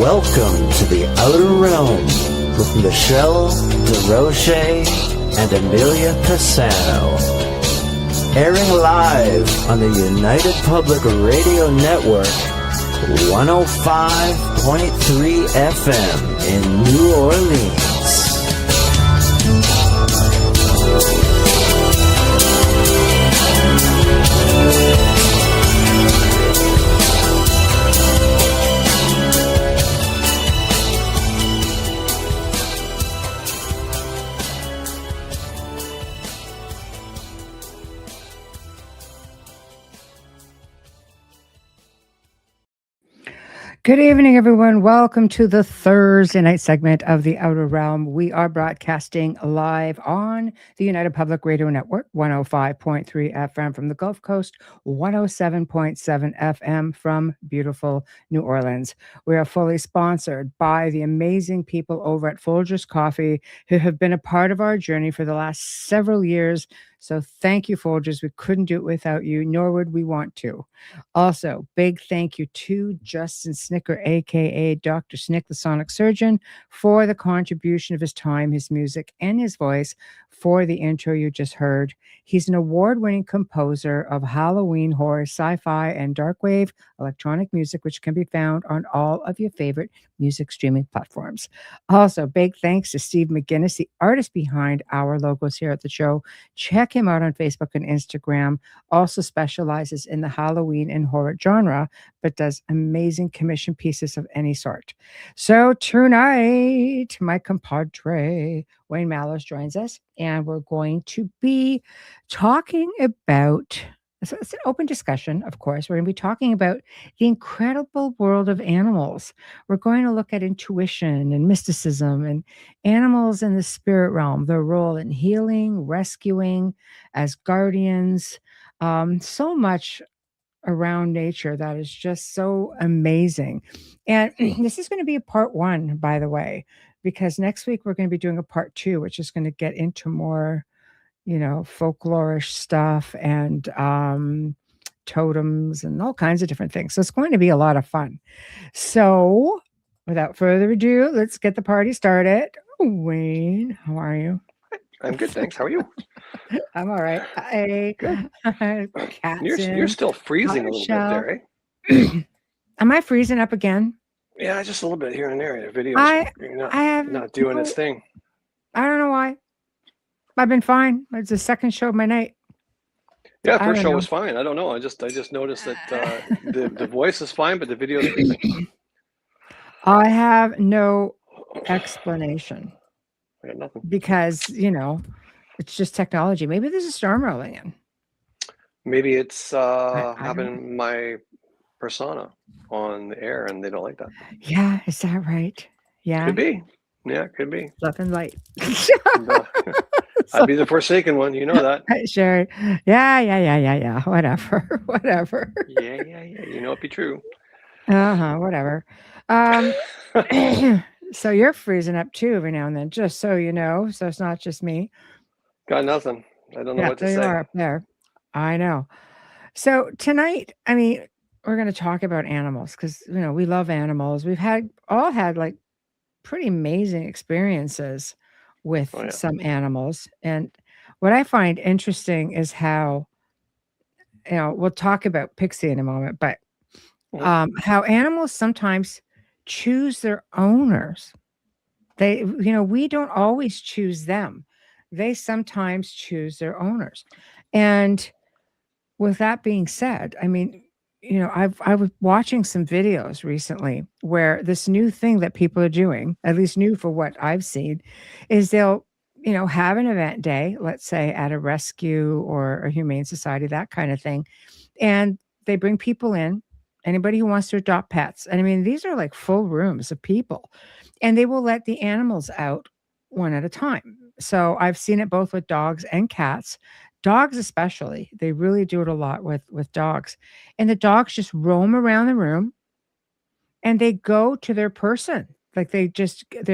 Welcome to the Outer Realm with Michelle DeRoche and Amelia Pisano. Airing live on the United Public Radio Network, 105.3 FM in New Orleans. Good evening, everyone. Welcome to the Thursday night segment of The Outer Realm. We are broadcasting live on the United Public Radio Network, 105.3 FM from the Gulf Coast, 107.7 FM from beautiful New Orleans. We are fully sponsored by the amazing people over at Folgers Coffee who have been a part of our journey for the last several years. So thank you, Folgers. We couldn't do it without you, nor would we want to. Also, big thank you to Justin Snicker, a.k.a. Dr. Snick, the Sonic Surgeon, for the contribution of his time, his music, and his voice for the intro you just heard. He's an award-winning composer of Halloween, horror, sci-fi, and dark wave electronic music, which can be found on all of your favorite music streaming platforms. Also, big thanks to Steve McGinnis, the artist behind our logos here at the show. Check him out on Facebook and Instagram. Also specializes in the Halloween and horror genre, but does amazing commission pieces of any sort. So tonight, my compadre, Wayne Mallows, joins us, and we're going to be talking about, so it's an open discussion, of course. We're going to be talking about the incredible world of animals. We're going to look at intuition and mysticism and animals in the spirit realm, their role in healing, rescuing, as guardians, so much around nature that is just so amazing. And this is going to be a part one, by the way, because next week we're going to be doing a part two, which is going to get into more, folklorish stuff and totems and all kinds of different things. So it's going to be a lot of fun. So without further ado, let's get the party started. Wayne, how are you? I'm good, thanks. How are you? I'm all right. Hey, good. Cats You're still freezing a little bit there, eh? Am I freezing up again? Yeah, just a little bit here and there. The video's not doing its thing. I don't know why. I've been fine. It's the second show of my night. Yeah, first show was fine. I don't know. I just noticed that the voice is fine, but the video is freezing. I have no explanation. I got nothing. Because, it's just technology. Maybe there's a storm rolling in. Maybe it's having my persona on the air and they don't like that. Yeah, is that right? Yeah. Could be. Yeah, could be. Left and light. I'd be the forsaken one, you know that. Sure. Yeah. Whatever. Yeah. You know it'd be true. Whatever. So you're freezing up too every now and then, just so you know. So it's not just me. Got nothing. I don't know what to say. You are up there. I know. So tonight, we're going to talk about animals because, we love animals. We've all had like pretty amazing experiences with some animals. And what I find interesting is how, we'll talk about Pixie in a moment, but how animals sometimes choose their owners. They, we don't always choose them. They sometimes choose their owners. And with that being said, I was watching some videos recently where this new thing that people are doing, at least new for what I've seen, is they'll, have an event day, let's say at a rescue or a humane society, that kind of thing. And they bring people in, anybody who wants to adopt pets. And these are like full rooms of people, and they will let the animals out one at a time. So I've seen it both with dogs and cats. Dogs especially, they really do it a lot with dogs. And the dogs just roam around the room and they go to their person. Like they're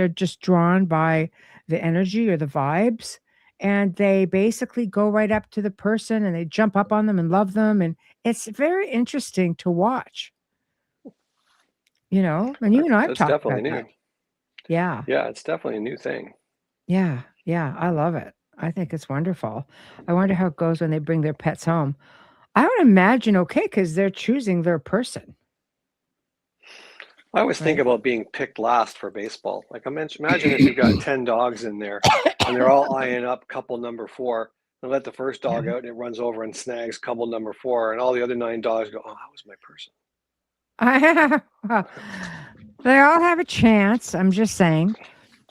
just drawn by the energy or the vibes. And they basically go right up to the person and they jump up on them and love them. And it's very interesting to watch. and you and I have That's talked definitely about new. that. Yeah. Yeah, it's definitely a new thing. Yeah. Yeah. I love it. I think it's wonderful. I wonder how it goes when they bring their pets home. I would imagine okay, because they're choosing their person, I always think right? about being picked last for baseball. Like, imagine if you've got 10 dogs in there and they're all eyeing up couple number 4. And let the first Yeah. dog out and it runs over and snags couple number 4, and all the other 9 dogs go, "Oh, that was my person." Well, they all have a chance. I'm just saying.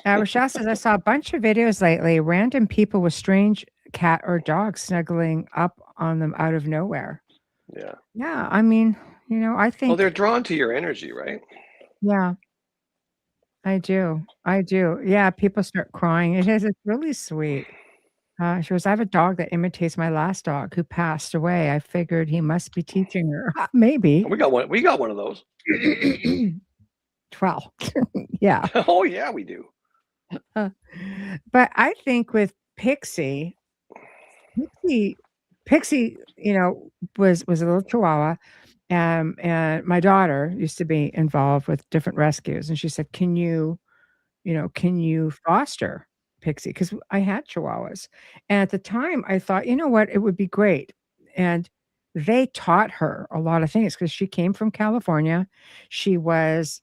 Rochelle says, I saw a bunch of videos lately, random people with strange cat or dog snuggling up on them out of nowhere. Yeah. Yeah, I mean, I Well, they're think, drawn to your energy, right? yeah, I do. I do. Yeah, people start crying. It's really sweet. She goes, I have a dog that imitates my last dog who passed away. I figured he must be teaching her. Maybe. We got one. We got one of those. 12. Yeah. Oh yeah, we do. Uh, but I think with Pixie, Pixie, was a little Chihuahua. And my daughter used to be involved with different rescues, and she said, can you foster Pixie? Because I had Chihuahuas, and at the time I thought, you know what, it would be great. And they taught her a lot of things because she came from California. She was,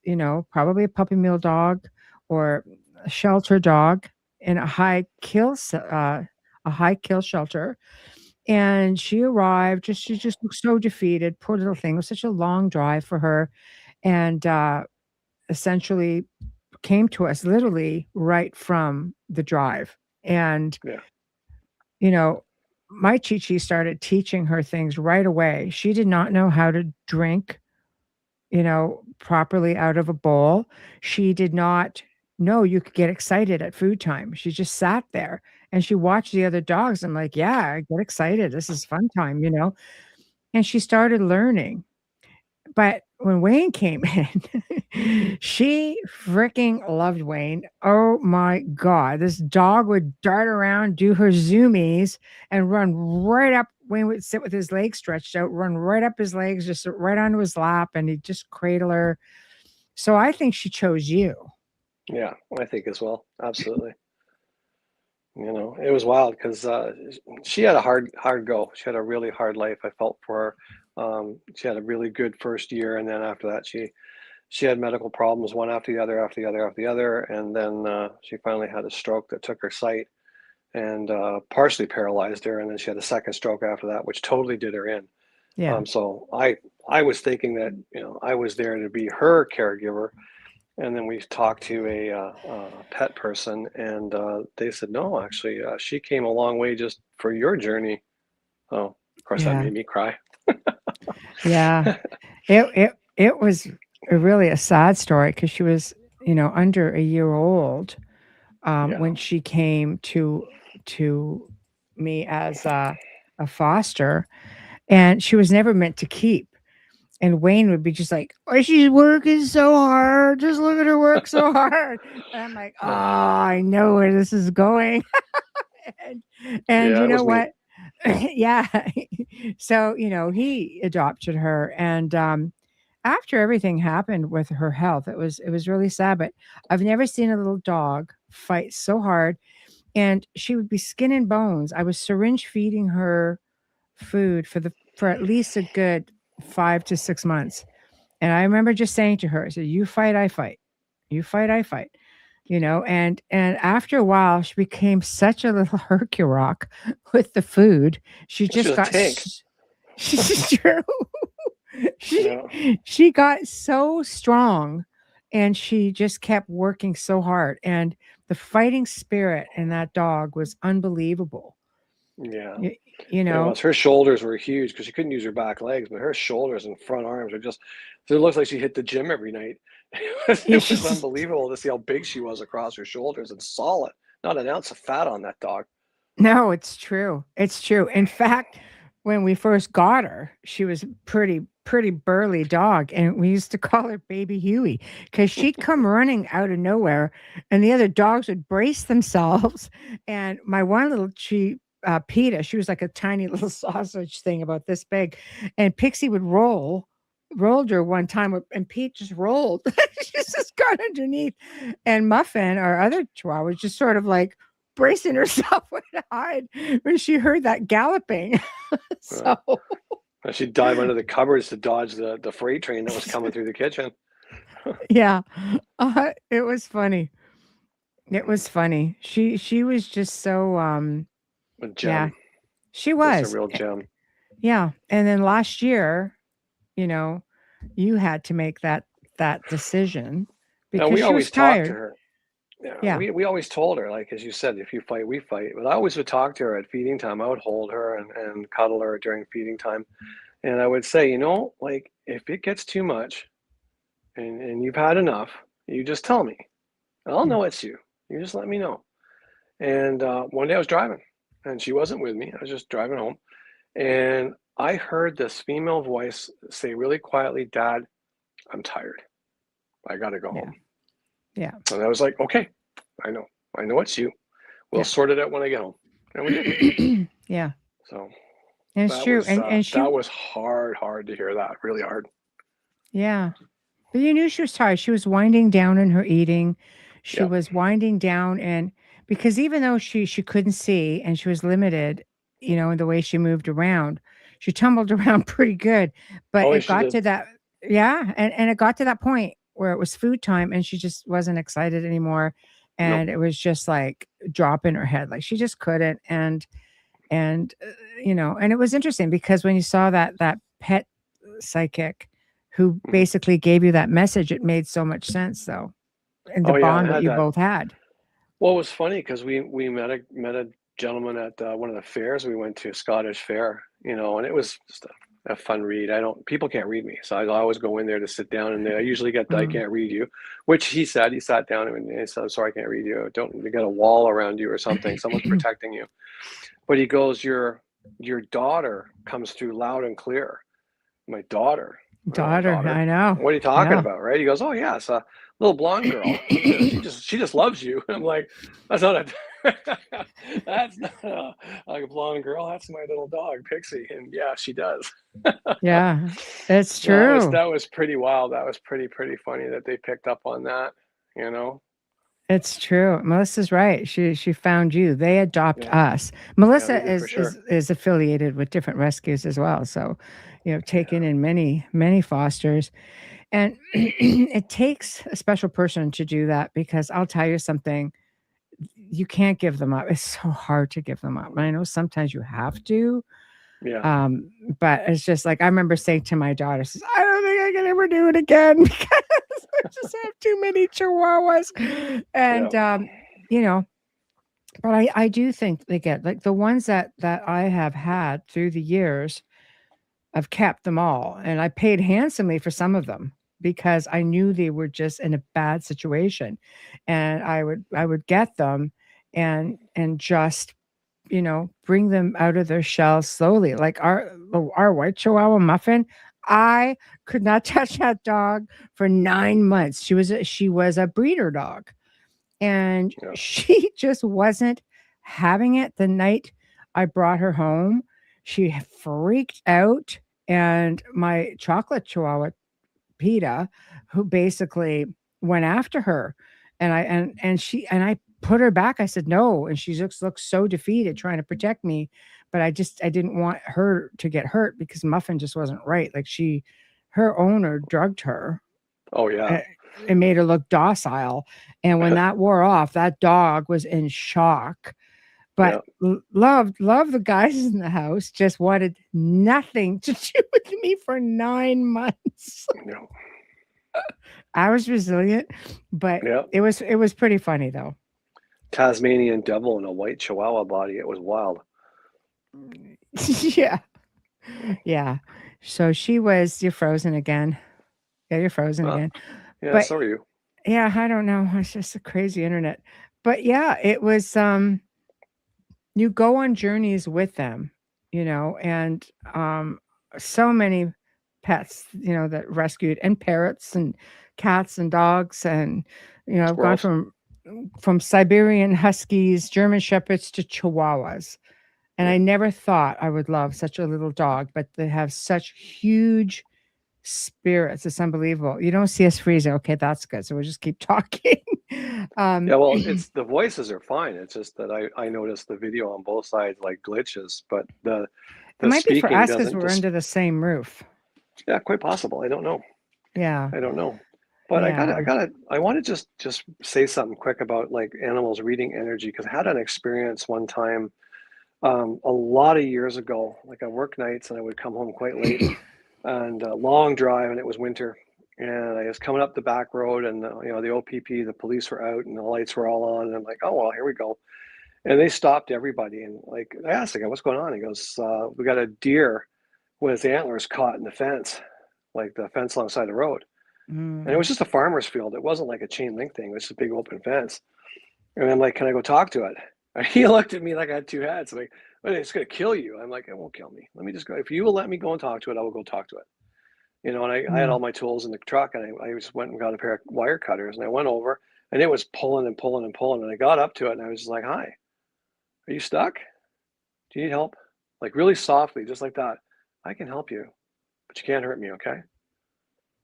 probably a puppy mill dog or a shelter dog in a high kill shelter, and she just looked so defeated, poor little thing. It was such a long drive for her, and, essentially came to us literally right from the drive, and, Yeah. you know, my Chi-Chi started teaching her things right away. She did not know how to drink, properly out of a bowl. She did not know you could get excited at food time. She just sat there and she watched the other dogs. I'm like, "Yeah, get excited. This is fun time." And she started learning. But when Wayne came in, she freaking loved Wayne. Oh my God. This dog would dart around, do her zoomies, and run right up. Wayne would sit with his legs stretched out, run right up his legs, just sit right onto his lap, and he'd just cradle her. So I think she chose you. Yeah, I think as well. Absolutely. It was wild because she had a hard go. She had a really hard life. I felt for her. She had a really good first year, and then after that, she had medical problems, one after the other, after the other, after the other, and then she finally had a stroke that took her sight and partially paralyzed her, and then she had a second stroke after that, which totally did her in. Yeah. So I was thinking that I was there to be her caregiver. And then we talked to a pet person, and they said, no, actually, she came a long way just for your journey. Oh, of course, that Yeah. made me cry. Yeah. It was really a sad story because she was, under a year old Yeah. when she came to me as a foster, and she was never meant to keep. And Wayne would be just like, "Oh, she's working so hard. Just look at her work so hard." And I'm like, "Oh, I know where this is going." and and Yeah, you it know was me. what? Yeah. So he adopted her, and after everything happened with her health, it was really sad. But I've never seen a little dog fight so hard, and she would be skin and bones. I was syringe feeding her food for at least a good 5 to 6 months. And I remember just saying to her, I said, "You fight, I fight. You fight, I fight." And after a while, she became such a little Hercule with the food. She She just was a got tank. she's true. Yeah. She got so strong, and she just kept working so hard. And the fighting spirit in that dog was unbelievable. Yeah. You, you It know, was. Her shoulders were huge because she couldn't use her back legs, but her shoulders and front arms are just, so it looks like she hit the gym every night. It was unbelievable to see how big she was across her shoulders and solid. Not an ounce of fat on that dog. No, it's true. It's true. In fact, when we first got her, she was pretty burly dog, and we used to call her Baby Huey because she'd come running out of nowhere, and the other dogs would brace themselves. And my one little PETA, she was like a tiny little sausage thing about this big, and Pixie would roll rolled her one time, and Pete just rolled. She just got underneath, and Muffin, our other chihuahua, was just sort of like bracing herself to hide when she heard that galloping. So she'd dive under the cupboards to dodge the freight train that was coming through the kitchen. yeah, it was funny. It was funny. She was just so A gem. yeah, she Just was a real gem. Yeah, and then last year, you know, you had to make that decision Now, because we she was always talked to tired. her. Yeah, Yeah, we always told her, like, as you said, if you fight, we fight. But I always would talk to her at feeding time. I would hold her and cuddle her during feeding time. And I would say, like, if it gets too much and you've had enough, you just tell me. And I'll yeah, know it's you. You just let me know. And one day I was driving and she wasn't with me. I was just driving home. And I heard this female voice say really quietly, "Dad, I'm tired. I got to go yeah, home." yeah, And I was like, "Okay, I know it's you. We'll yeah. sort it out when I get home." And we did. Yeah, So and it's true. And she, that was hard to hear that, really hard. yeah, but you knew she was tired. She was winding down in her eating. She Yeah. was winding down, and because even though she couldn't see and she was limited, in the way she moved around, she tumbled around pretty good. But Oh, it she got did. to that, yeah, and it got to that point where it was food time, and she just wasn't excited anymore, No. and it was just like drop in her head, like she just couldn't, and and it was interesting because when you saw that pet psychic who basically gave you that message, it made so much sense though, and the Oh, yeah, it bond that had you that. both had. Well, it was funny because we met a gentleman at one of the fairs we went to, Scottish Fair, and it was just a fun read. People can't read me, so I always go in there to sit down, and I usually get the "I Mm. can't read you," which he sat down and he said, "I'm sorry, I can't read you. Don't you got a wall around you or something? Someone's protecting you." But he goes, "Your daughter comes through loud and clear." My daughter. I don't have a Daughter, daughter. I know. What are you talking Yeah. about, right? He goes, "Oh yeah, it's a little blonde girl. She just loves you." I'm like, "That's not a that's not a blonde girl. That's my little dog, Pixie." And yeah, she does. Yeah, it's That true. was pretty wild. That was pretty funny that they picked up on that. You know? It's true. Melissa's right. She found you. They adopt Yeah, us. yeah, they Melissa did for is affiliated with different rescues as well. So, taken Yeah, in many fosters. And it takes a special person to do that because I'll tell you something, you can't give them up. It's so hard to give them up. I know sometimes you have to, yeah. um, but it's just like I remember saying to my daughter, says, "I don't think I can ever do it again because I just have too many chihuahuas." Yeah. And you know, but I do think they get like the ones that I have had through the years, I've kept them all, and I paid handsomely for some of them because I knew they were just in a bad situation, and I would get them and just bring them out of their shell slowly. Like our white Chihuahua Muffin, I could not touch that dog for 9 months. She was a breeder dog, and Yeah. she just wasn't having it. The night I brought her home, she freaked out, and my chocolate Chihuahua PETA, who basically went after her, and I put her back. I said no, and she just looked so defeated, trying to protect me. But I didn't want her to get hurt because Muffin just wasn't right. Like her owner drugged her Oh yeah. uh, and made her look docile. And when that wore off, that dog was in shock. But Yeah. loved the guys in the house. Just wanted nothing to do with me for 9 months. Yeah. I was resilient, but Yeah. it was pretty funny though. Tasmanian devil in a white Chihuahua body. It was wild. Yeah. Yeah. So you're frozen again. Yeah, you're frozen Huh. again. Yeah. But So are you. yeah, I don't know. It's just a crazy internet. But yeah, it was you go on journeys with them, and so many pets, that rescued, and parrots and cats and dogs, and I've gone Squirrels. from Siberian Huskies, German Shepherds to Chihuahuas. And Yeah. I never thought I would love such a little dog, but they have such huge spirits. It's unbelievable. You don't see us freezing. Okay, that's good. So we'll just keep talking. Yeah, well, it's the voices are fine. It's just that I noticed the video on both sides like glitches, but it the might be for speaking us because doesn't we're under the same roof. yeah, quite possible. I don't know. Yeah. I don't know. But Yeah. I want to just say something quick about like animals reading energy because I had an experience one time a lot of years ago. Like I work nights and I would come home quite late and a long drive and it was winter and I was coming up the back road and the OPP, the police were out and the lights were all on and I'm like, oh well, here we go. And they stopped everybody and like I asked the guy, what's going on? He goes, we got a deer with his antlers caught in the fence, like the fence alongside the road. And it was just a farmer's field. It wasn't like a chain link thing. It was just a big open fence. And I'm like, can I go talk to it? And he looked at me like I had two heads. Like, well, it's going to kill you. I'm like, it won't kill me. Let me just go. If you will let me go and talk to it, I will go talk to it. And I had all my tools in the truck and I just went and got a pair of wire cutters and I went over and it was pulling and pulling and pulling. And I got up to it and I was just like, hi, are you stuck? Do you need help? Like really softly, just like that. I can help you, but you can't hurt me, okay?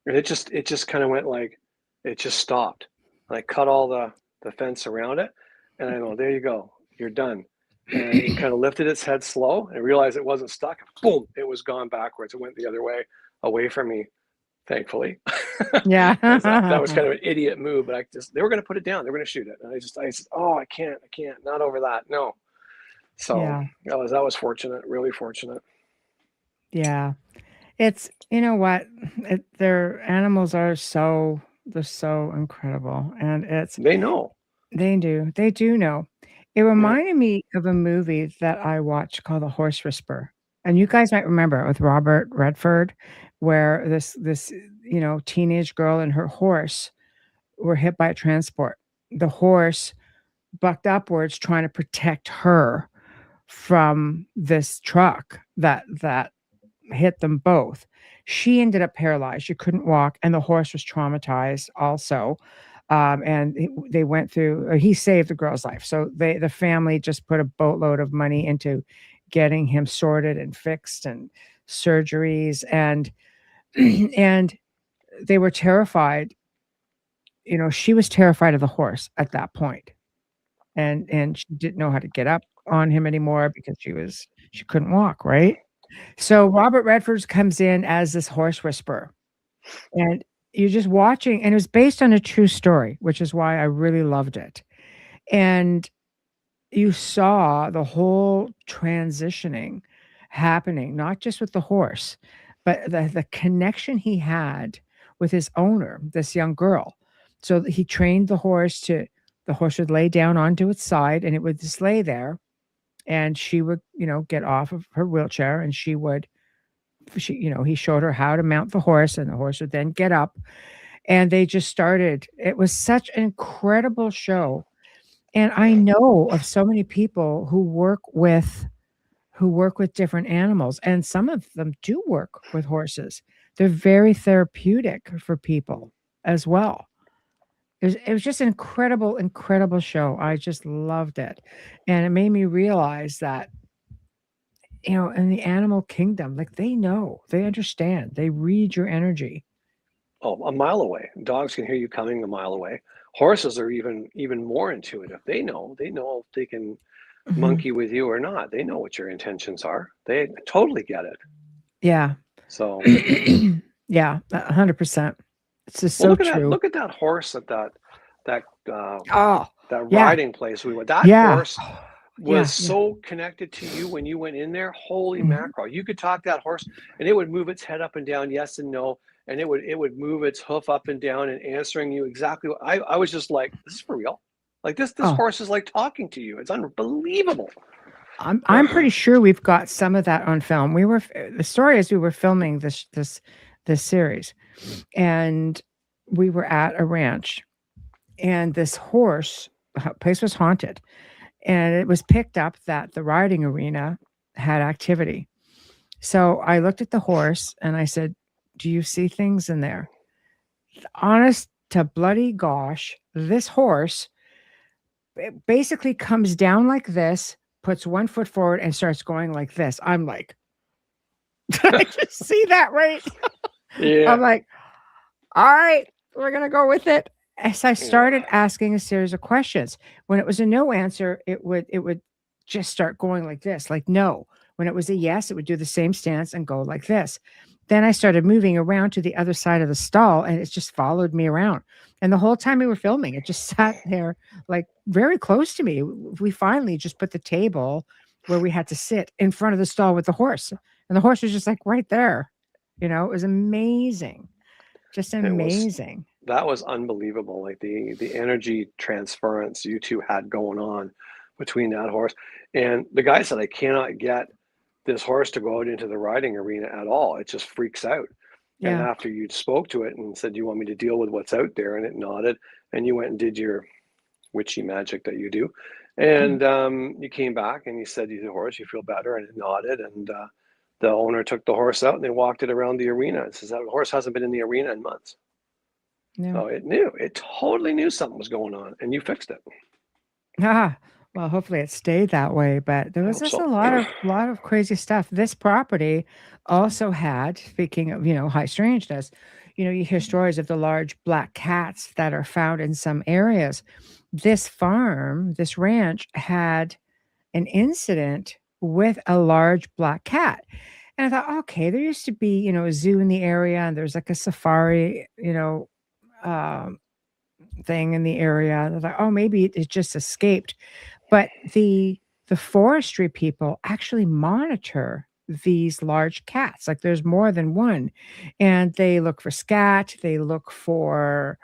And it just kind of went like, it just stopped. And I cut all the fence around it. And I go, there you go. You're done. And it kind of lifted its head slow and realized it wasn't stuck. Boom, it was gone backwards. It went the other way, away from me, thankfully. Yeah. That was kind of an idiot move, but they were going to put it down. They were going to shoot it. And I said, oh, I can't, not over that. No. So Yeah. that was fortunate, really fortunate. Yeah. It's, you know what? Their animals are they're so incredible. And They know. they do know. It reminded me of a movie that I watched called The Horse Whisperer. And you guys might remember it with Robert Redford, where this teenage girl and her horse were hit by a transport. The horse bucked upwards trying to protect her from this truck that hit them both. She ended up paralyzed. She couldn't walk, and the horse was traumatized also. And they went through. He saved the girl's life, so the family just put a boatload of money into getting him sorted and fixed and surgeries and and they were terrified. She was terrified of the horse at that point, and she didn't know how to get up on him anymore because she couldn't walk, right? So Robert Redford comes in as this horse whisperer, and you're just watching, and it was based on a true story, which is why I really loved it. And you saw the whole transitioning happening, not just with the horse, but the connection he had with his owner, this young girl. So he trained the horse would lay down onto its side and it would just lay there. And she would, get off of her wheelchair and he showed her how to mount the horse and the horse would then get up and they just started. It was such an incredible show. And I know of so many people who work with different animals, and some of them do work with horses. They're very therapeutic for people as well. It was just an incredible, incredible show. I just loved it. And it made me realize that, in the animal kingdom, like they know, they understand, they read your energy. Oh, a mile away. Dogs can hear you coming a mile away. Horses are even more intuitive. They know if they can monkey with you or not. They know what your intentions are. They totally get it. Yeah. So yeah, 100%. It's just so true. Look at that horse at that yeah. riding place we went. That horse was so connected to you when you went in there. Holy mackerel. You could talk that horse and it would move its head up and down, yes and no. And it would move its hoof up and down and answering you exactly what I was just like, this is for real. Like this horse is like talking to you. It's unbelievable. I'm pretty sure we've got some of that on film. The story is we were filming this series, and we were at a ranch, and this place was haunted, and it was picked up that the riding arena had activity. So I looked at the horse and I said, "Do you see things in there?" Honest to bloody gosh, this horse it basically comes down like this, puts one foot forward and starts going like this. I'm like, did I just see that right? Yeah. I'm like, all right, we're going to go with it. As I started asking a series of questions, when it was a no answer, it would just start going like this, like no. When it was a yes, it would do the same stance and go like this. Then I started moving around to the other side of the stall, and it just followed me around. And the whole time we were filming, it just sat there like very close to me. We finally just put the table where we had to sit in front of the stall with the horse, and the horse was just like right there. It was amazing. Just It was amazing. that was unbelievable. Like the energy transference you two had going on between that horse. And the guy said, I cannot get this horse to go out into the riding arena at all. It just freaks out. And Yeah. after you spoke to it and said, "Do you want me to deal with what's out there?" and it nodded, and you went and did your witchy magic that you do, Mm. and you came back and you said to the horse, "You feel better?" and it nodded, and the owner took the horse out and they walked it around the arena. It says that horse hasn't been in the arena in months. No. So it totally knew something was going on, and you fixed it. Ah, well, hopefully it stayed that way, but there I was hope just so. a lot of crazy stuff. This property also had, speaking of, high strangeness, you hear stories of the large black cats that are found in some areas. This farm, this ranch had an incident with a large black cat. And I thought, okay, there used to be, a zoo in the area and there's like a safari, um, thing in the area. And I thought, oh, maybe it just escaped. But the forestry people actually monitor these large cats. Like there's more than one. And they look for scat, they look for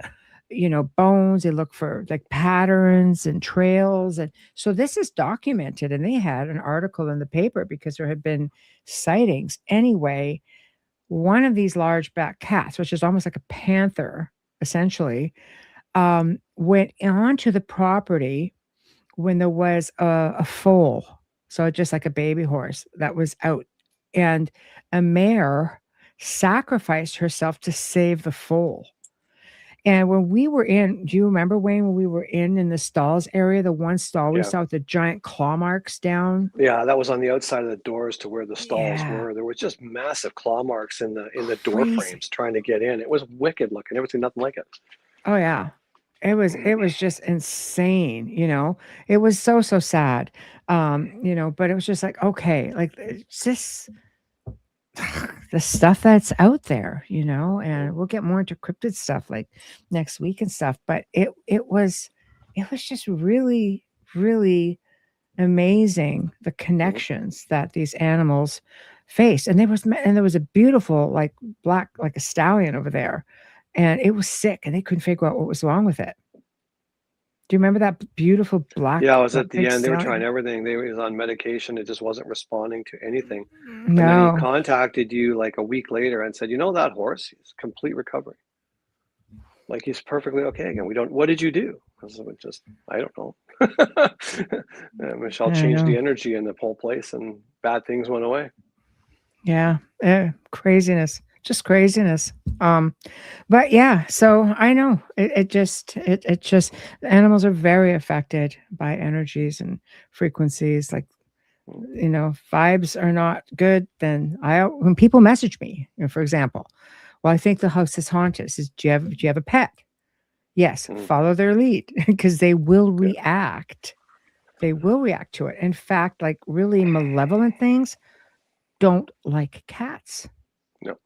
bones, they look for like patterns and trails. And so this is documented. And they had an article in the paper because there had been sightings. Anyway, one of these large black cats, which is almost like a panther, essentially, went onto the property when there was a foal, so just like a baby horse that was out, and a mare sacrificed herself to save the foal. And when we were in, do you remember, Wayne, when we were in the stalls area, the one stall we Yeah. saw with the giant claw marks down? Yeah, that was on the outside of the doors to where the stalls Yeah, were. There was just massive claw marks in the door crazy. frames trying to get in. It was wicked looking. Never seen nothing like it. Oh yeah. It was just insane. It was so, so sad. But it was just like, okay, like it's just the stuff that's out there, and we'll get more into cryptid stuff like next week and stuff. But it was just really, really amazing the connections that these animals faced. And there was a beautiful like black like a stallion over there, and it was sick, and they couldn't figure out what was wrong with it. Do you remember that beautiful Yeah, black I was like at the big end. They were trying stallion? everything. They was on medication. It just wasn't responding to anything. And then he No. contacted you like a week later and said, "You know that horse? He's complete recovery. Like he's perfectly okay again. We don't. What did you do?" I was like, I don't know. Michelle I changed know. the energy in the whole place, and bad things went away. Yeah. Craziness. Just craziness. But yeah, so I know it just animals are very affected by energies and frequencies. Like, vibes are not good. Then when people message me, for example, well, I think the house is haunted. Says, do you have a pet? Yes, Mm, follow their lead because they will good. react. They will react to it. In fact, like really malevolent things don't like cats. No,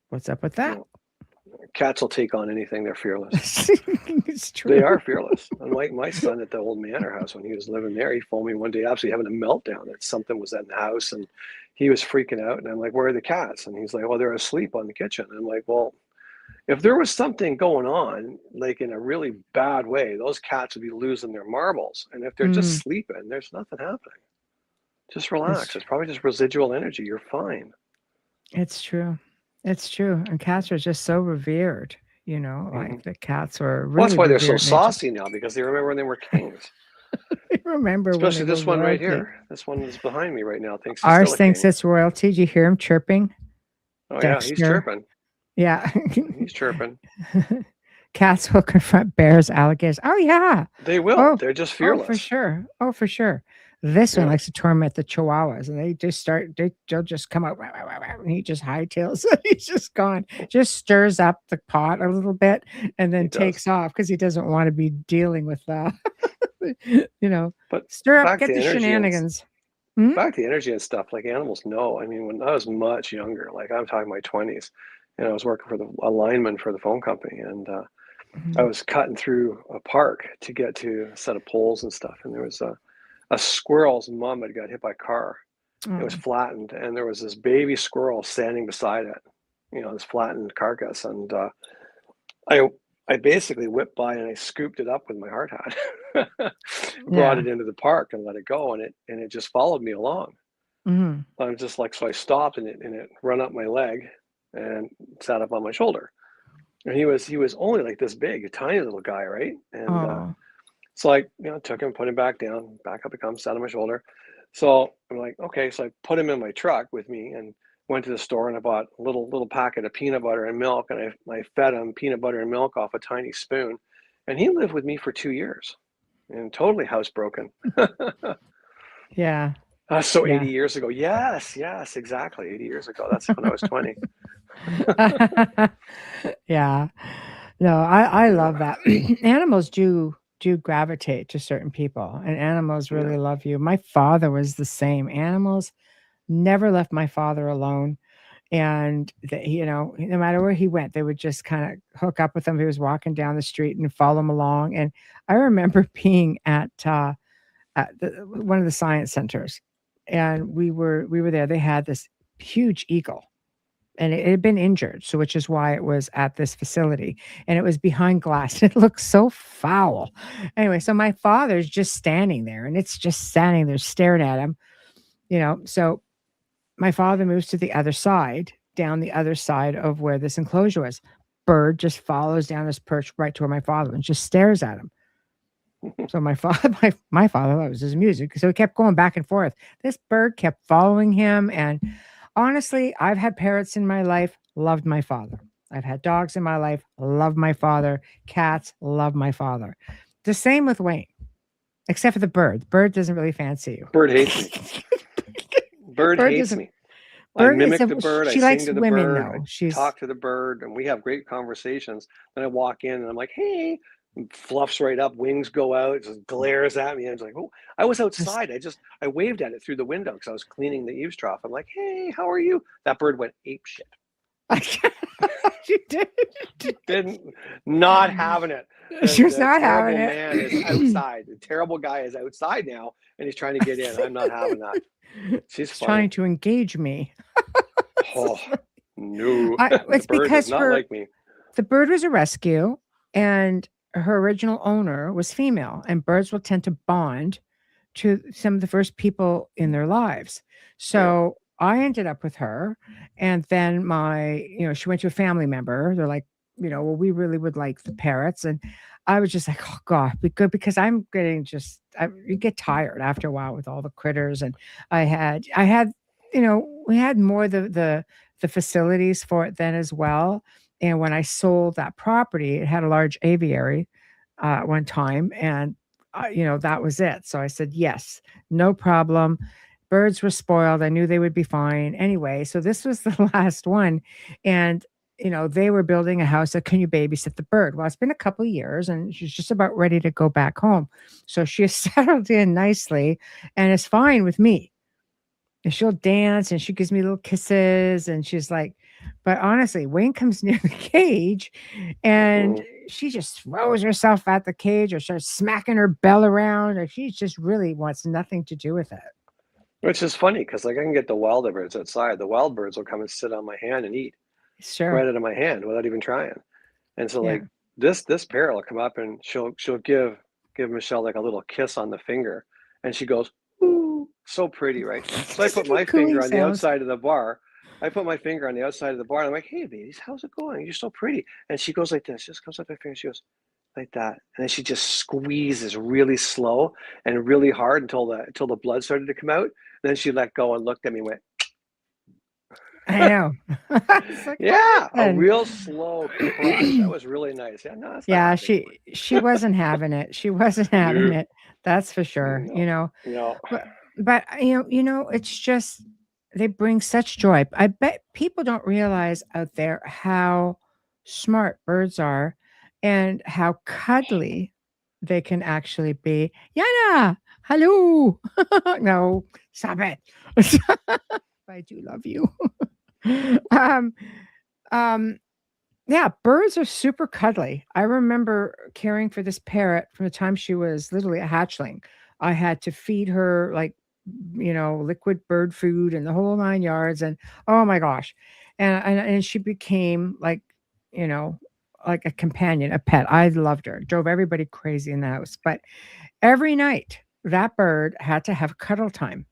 What's up with that? no. Cats will take on anything. They're fearless. It's They true. are fearless. Unlike my son at the old manor house when he was living there, he phoned me one day, absolutely having a meltdown that something was in the house, and he was freaking out. And I'm like, "Where are the cats?" And he's like, "Well, they're asleep on the kitchen." And I'm like, "Well, if there was something going on, like in a really bad way, those cats would be losing their marbles. And if they're just Mm, sleeping, there's nothing happening. Just it's relax. It's probably just residual energy. You're fine." it's true. It's true. And cats are just so revered, Hmm. like the cats were Well, that's really why they're so revered in ancient. saucy now, because they remember when they were kings. I remember when they Especially were this one right royalty. here. This one is behind me right now. Thinks he's Ours still a thinks king. it's royalty. Do you hear him chirping? Oh yeah, he's Dexter. chirping. Yeah. He's chirping. Cats will confront bears, alligators. Oh yeah. They will. Oh, They're just oh, for fearless. sure. Oh, for sure. This one Yeah. likes to torment the chihuahuas, and they'll just come out, and he just hightails it. He's just gone. Just stirs up the pot a little bit and He then does. takes off because he doesn't want to be dealing with that. But Stir up, back get to the energy and shenanigans. Hmm? back to energy and stuff, like animals know. I mean, when I was much younger, like I'm talking my 20s, and I was working for a lineman for the phone company, and I Mhm. was cutting through a park to get to a set of poles and stuff, and there was a squirrel's mom had got hit by a car. It was Oh, flattened, and there was this baby squirrel standing beside it, this flattened carcass, and I I basically whipped by and I scooped it up with my hard hat, brought yeah. it into the park and let it go, and it just followed me along. Mhm. I'm just like, so I stopped and it run up my leg and sat up on my shoulder. And he was only like this big, a tiny little guy, right? And Oh, so I took him, put him back down, back up he comes, sat on my shoulder. So I'm like, okay, so I put him in my truck with me and went to the store and I bought a little packet of peanut butter and milk, and I fed him peanut butter and milk off a tiny spoon, and he lived with me for 2 years and totally housebroken. yeah. So Yeah. 80 years ago, yes, exactly, 80 years ago. That's when I was 20. Yeah. No, I love Yeah, that. Animals do gravitate to certain people, and animals yeah. really love you. My father was the same. Animals never left my father alone, and no matter where he went, they would just kind of hook up with him. He was walking down the street and follow him along. And I remember being at one of the science centers, and we were there. They had this huge eagle, and it had been injured, so which is why it was at this facility, and it was behind glass. It looked so foul. Anyway, so my father's just standing there, and it's just standing there staring at him. So my father moves to the other side, down the other side of where this enclosure was. Bird just follows down his perch right to where my father and just stares at him. So my father, my father loves his music, so he kept going back and forth. This bird kept following him, and honestly, I've had parrots in my life, loved my father. I've had dogs in my life, loved my father. Cats, love my father. The same with Wayne, except for the bird. The bird doesn't really fancy you. Bird hates me. Bird Bird hates doesn't. me. I Bird is mimic a. the bird. I She sing likes to the women bird. I though. She's talk to the bird, and we have great conversations. Then I walk in, and I'm like, "Hey," and fluffs right up, wings go out, just glares at me. And it's like, "Oh, I was just. outside. I waved at it through the window because I was cleaning the eaves trough. I'm like, "Hey, how are you?" That bird went ape shit. She did. Didn't Not having it. She The was the not having terrible man is it. outside. The terrible guy is outside now, and he's trying to get in. I'm not having that. She's He's trying funny. to engage me. Oh no, the It's bird does because not like me. the bird was a rescue, and her original owner was female, and birds will tend to bond to some of the first people in their lives. Yeah. So I ended up with her, and then she went to a family member. They're like, well, we really would like the parrots, and I was just like, oh God, be good, because I'm getting you get tired after a while with all the critters, and I had, we had more the facilities for it then as well. And when I sold that property, it had a large aviary at one time, and that was it. So I said, yes, no problem. Birds were spoiled. I knew they would be fine anyway. So this was the last one. And, they were building a house that can you babysit the bird? Well, it's been a couple of years and she's just about ready to go back home. So she has settled in nicely and is fine with me. And she'll dance and she gives me little kisses and she's like, but honestly, Wayne comes near the cage and Mm-mm. she just throws herself at the cage or starts smacking her bell around, or she just really wants nothing to do with it. Which is funny because like I can get the wild birds outside. The wild birds will come and sit on my hand and eat Sure. right out of my hand without even trying. And so Yeah. like this parrot will come up and she'll give Michelle like a little kiss on the finger, and she goes, "Ooh," so pretty, right? So I put Little my finger cooing on the sounds. outside of the bar. I put my finger on the outside of the bar, and I'm like, "Hey, babies, how's it going? You're so pretty." And she goes like this, just comes up my finger. She goes like that, and then she just squeezes really slow and really hard until the blood started to come out. And then she let go and looked at me and went, I know. It's like, Yeah, a listen. real slow crush. That was really nice. Yeah, no, that's not Yeah, happening anymore. she wasn't having it. She wasn't having No, it. That's for sure, no, no. But it's just they bring such joy. I bet people don't realize out there how smart birds are and how cuddly they can actually be. Yana, hello. No, stop it. I do love you. um, um, yeah, birds are super cuddly. I remember caring for this parrot from the time she was literally a hatchling. I had to feed her like, liquid bird food and the whole 9 yards. And oh my gosh. And she became like, you know, like a companion, a pet. I loved her. Drove everybody crazy in the house. But every night that bird had to have cuddle time.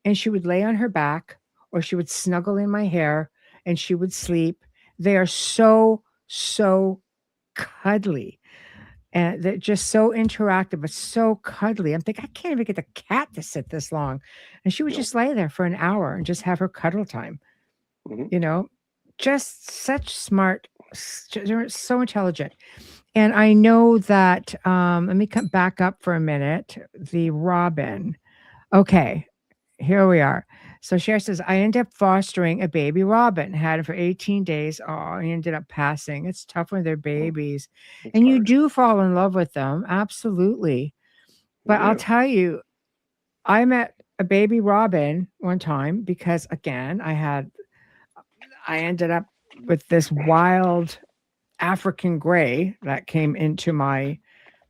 And she would lay on her back or she would snuggle in my hair and she would sleep. They are so, so cuddly and they're just so interactive, but so cuddly. I'm thinking, I can't even get the cat to sit this long. And she would No. just lay there for an hour and just have her cuddle time, Mm-hmm. just such smart, they're so intelligent. And I know that, let me come back up for a minute. The robin. Okay, here we are. So Cher says, I ended up fostering a baby robin, had it for 18 days. Oh, he ended up passing. It's tough when they're babies. It's And you hard. do fall in love with them. Absolutely. You But I'll do. tell you, I met a baby robin one time because again, I ended up with this wild African gray that came into my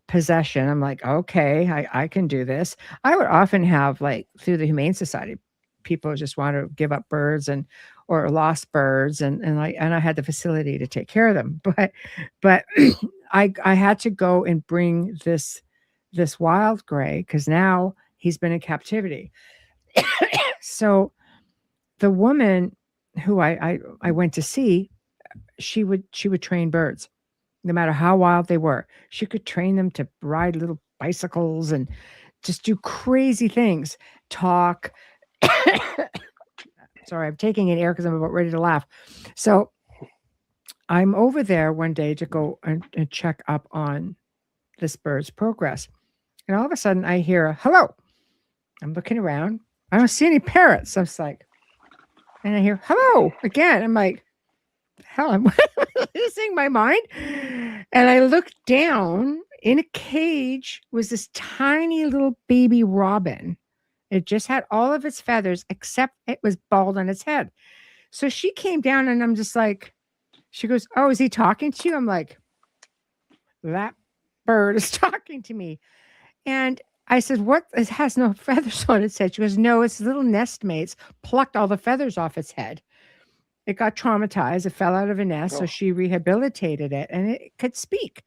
possession. I'm like, okay, I can do this. I would often have like through the Humane Society, people just want to give up birds and or lost birds and I had the facility to take care of them. But I had to go and bring this wild gray because now he's been in captivity. So the woman who I went to see, she would train birds no matter how wild they were. She could train them to ride little bicycles and just do crazy things, talk. Sorry, I'm taking in air because I'm about ready to laugh. So I'm over there one day to go and check up on this bird's progress. And all of a sudden I hear, hello. I'm looking around. I don't see any parrots. I was like, and I hear, hello again. I'm like, hell, I'm losing my mind. And I looked down in a cage was this tiny little baby robin. It just had all of its feathers, except it was bald on its head. So she came down and I'm just like, she goes, oh, is he talking to you? I'm like, that bird is talking to me. And I said, what? It has no feathers on its head. She goes, no, its little nest mates plucked all the feathers off its head. It got traumatized. It fell out of a nest. So Oh, she rehabilitated it and it could speak.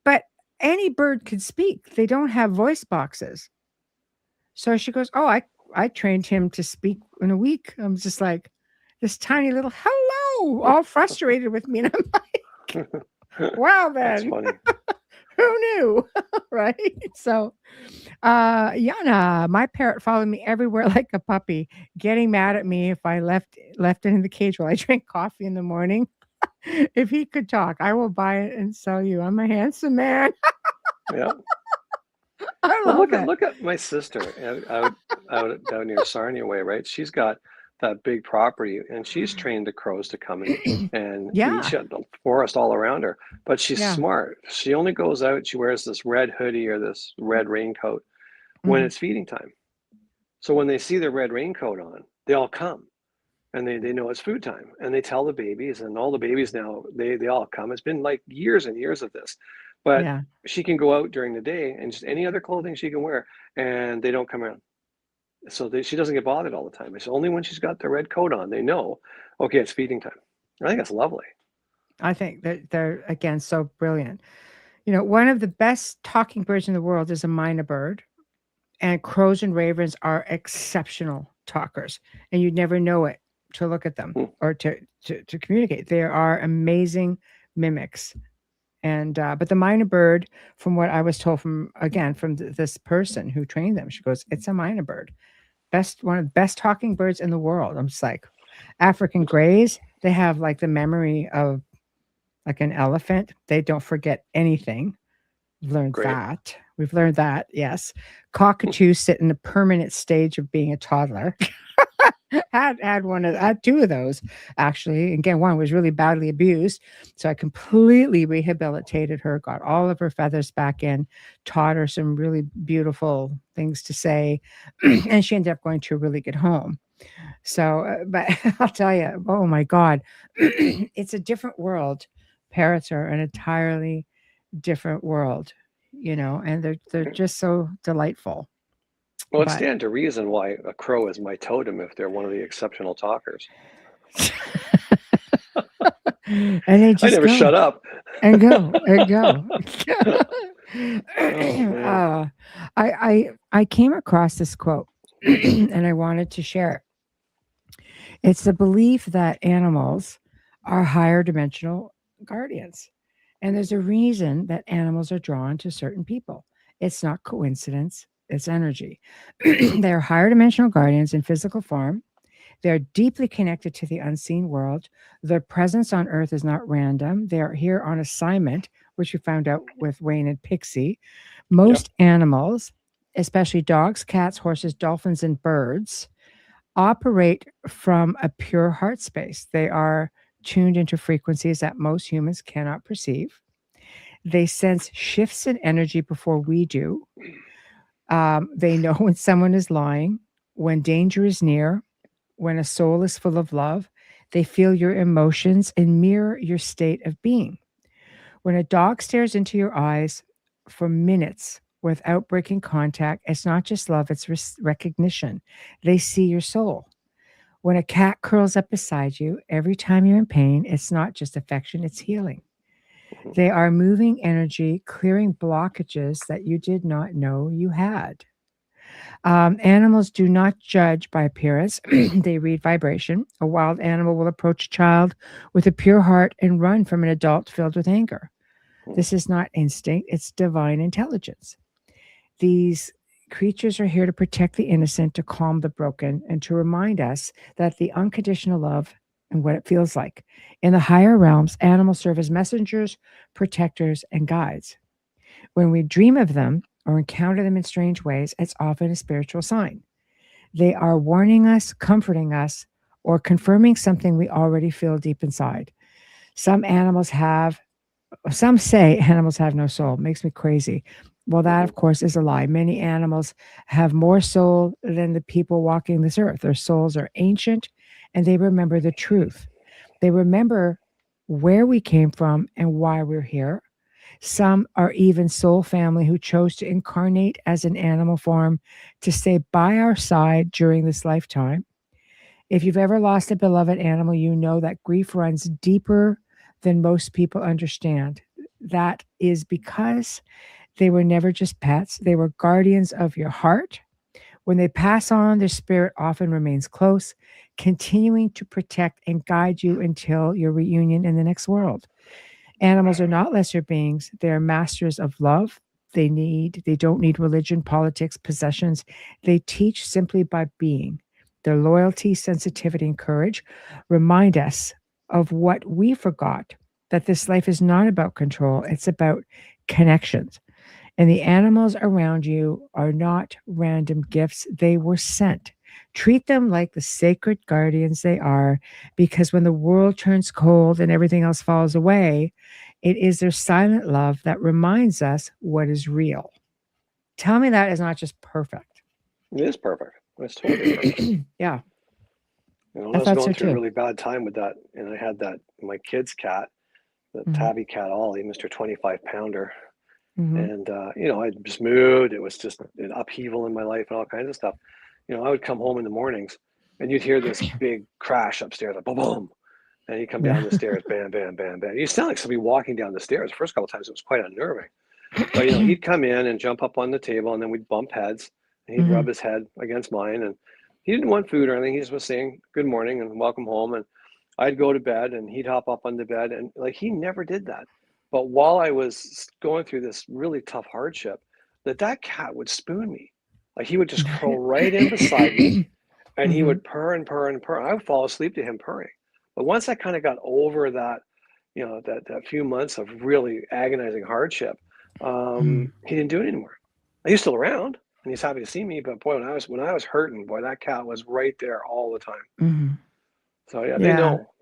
But any bird could speak. They don't have voice boxes. So she goes, oh, I trained him to speak in a week. I'm just like, this tiny little hello, all frustrated with me. And I'm like, wow, that's then funny. who knew? Right. So Yana, my parrot followed me everywhere like a puppy, getting mad at me if I left it in the cage while I drank coffee in the morning. If he could talk, I will buy it and sell you. I'm a handsome man. Yeah. I Well, love it. look at my sister out down near Sarnia way, right? She's got that big property, and she's trained the crows to come and eat. Yeah. She had the forest all around her, but she's Yeah. smart. She only goes out. She wears this red hoodie or this red raincoat when Mhm. it's feeding time. So when they see the red raincoat on, they all come. And they know it's food time and they tell the babies and all the babies now they all come. It's been like years and years of this, but Yeah. she can go out during the day and just any other clothing she can wear and they don't come around, so she doesn't get bothered all the time. It's only when she's got the red coat on they know, okay, it's feeding time. I think that's lovely. I think that they're again so brilliant. One of the best talking birds in the world is a myna bird, and crows and ravens are exceptional talkers, and you'd never know it to look at them Hmm. or to communicate. They are amazing mimics. And but the myna bird, from what I was told from this person who trained them, she goes, "It's a myna bird, one of the best talking birds in the world." I'm just like, African greys, they have like the memory of like an elephant. They don't forget anything. We've learned Great. that. We've learned that, yes. Cockatoos sit in the permanent stage of being a toddler. Had two of those actually. Again, one was really badly abused, so I completely rehabilitated her, got all of her feathers back in, taught her some really beautiful things to say, and she ended up going to a really good home. So, but I'll tell you, oh my God, it's a different world. Parrots are an entirely different world, and they're just so delightful. Well, it But stands to reason why a crow is my totem if they're one of the exceptional talkers. and they I just never go shut up. and go and go. Oh man. I came across this quote and I wanted to share it. It's the belief that animals are higher dimensional guardians. And there's a reason that animals are drawn to certain people. It's not coincidence, it's energy. They're higher dimensional guardians in physical form. They're deeply connected to the unseen world. Their presence on Earth is not random. They're here on assignment, which we found out with Wayne and Pixie. Yep. Most animals, especially dogs, cats, horses, dolphins, and birds, operate from a pure heart space. They are tuned into frequencies that most humans cannot perceive. They sense shifts in energy before we do. They know when someone is lying, when danger is near, when a soul is full of love. They feel your emotions and mirror your state of being. When a dog stares into your eyes for minutes without breaking contact, it's not just love, it's recognition. They see your soul. When a cat curls up beside you, every time you're in pain, it's not just affection, it's healing. They are moving energy, clearing blockages that you did not know you had. Animals do not judge by appearance, they read vibration. A wild animal will approach a child with a pure heart and run from an adult filled with anger. This is not instinct, it's divine intelligence. These creatures are here to protect the innocent, to calm the broken, and to remind us that the unconditional love and what it feels like. In the higher realms, animals serve as messengers, protectors, and guides. When we dream of them or encounter them in strange ways, it's often a spiritual sign. They are warning us, comforting us, or confirming something we already feel deep inside. Some say animals have no soul. It makes me crazy. Well, that, of course, is a lie. Many animals have more soul than the people walking this earth. Their souls are ancient and they remember the truth. They remember where we came from and why we're here. Some are even soul family who chose to incarnate as an animal form to stay by our side during this lifetime. If you've ever lost a beloved animal, you know that grief runs deeper than most people understand. That is because they were never just pets, they were guardians of your heart. When they pass on, their spirit often remains close, continuing to protect and guide you until your reunion in the next world. Animals are not lesser beings, they are masters of love. They don't need religion, politics, possessions. They teach simply by being. Their loyalty, sensitivity, and courage remind us of what we forgot, that this life is not about control, it's about connections. And the animals around you are not random gifts, they were sent. Treat them like the sacred guardians they are, because when the world turns cold and everything else falls away, it is their silent love that reminds us what is real. Tell me that is not just perfect. It is perfect. It's totally perfect. Yeah. I I was thought going so through a too. really bad time with that, and I had my kid's cat, the Mhm, tabby cat Ollie, Mr. 25-pounder. mhm. And I just moved. It was just an upheaval in my life and all kinds of stuff. I would come home in the mornings and you'd hear this big crash upstairs, like boom, boom. And he'd come down Yeah. the stairs, bam, bam, bam, bam. You sound like somebody walking down the stairs. The first couple of times it was quite unnerving. But he'd come in and jump up on the table, and then we'd bump heads, and he'd Mhm. rub his head against mine. And he didn't want food or anything. He just was saying good morning and welcome home. And I'd go to bed, and he'd hop up on the bed, and like he never did that. But while I was going through this really tough hardship, that cat would spoon me. Like he would just curl right in beside me, and he would purr and purr and purr. I would fall asleep to him purring. But once I kind of got over that, that few months of really agonizing hardship, he didn't do it anymore. He's still around and he's happy to see me, but boy, when I was hurting, boy, that cat was right there all the time. So yeah,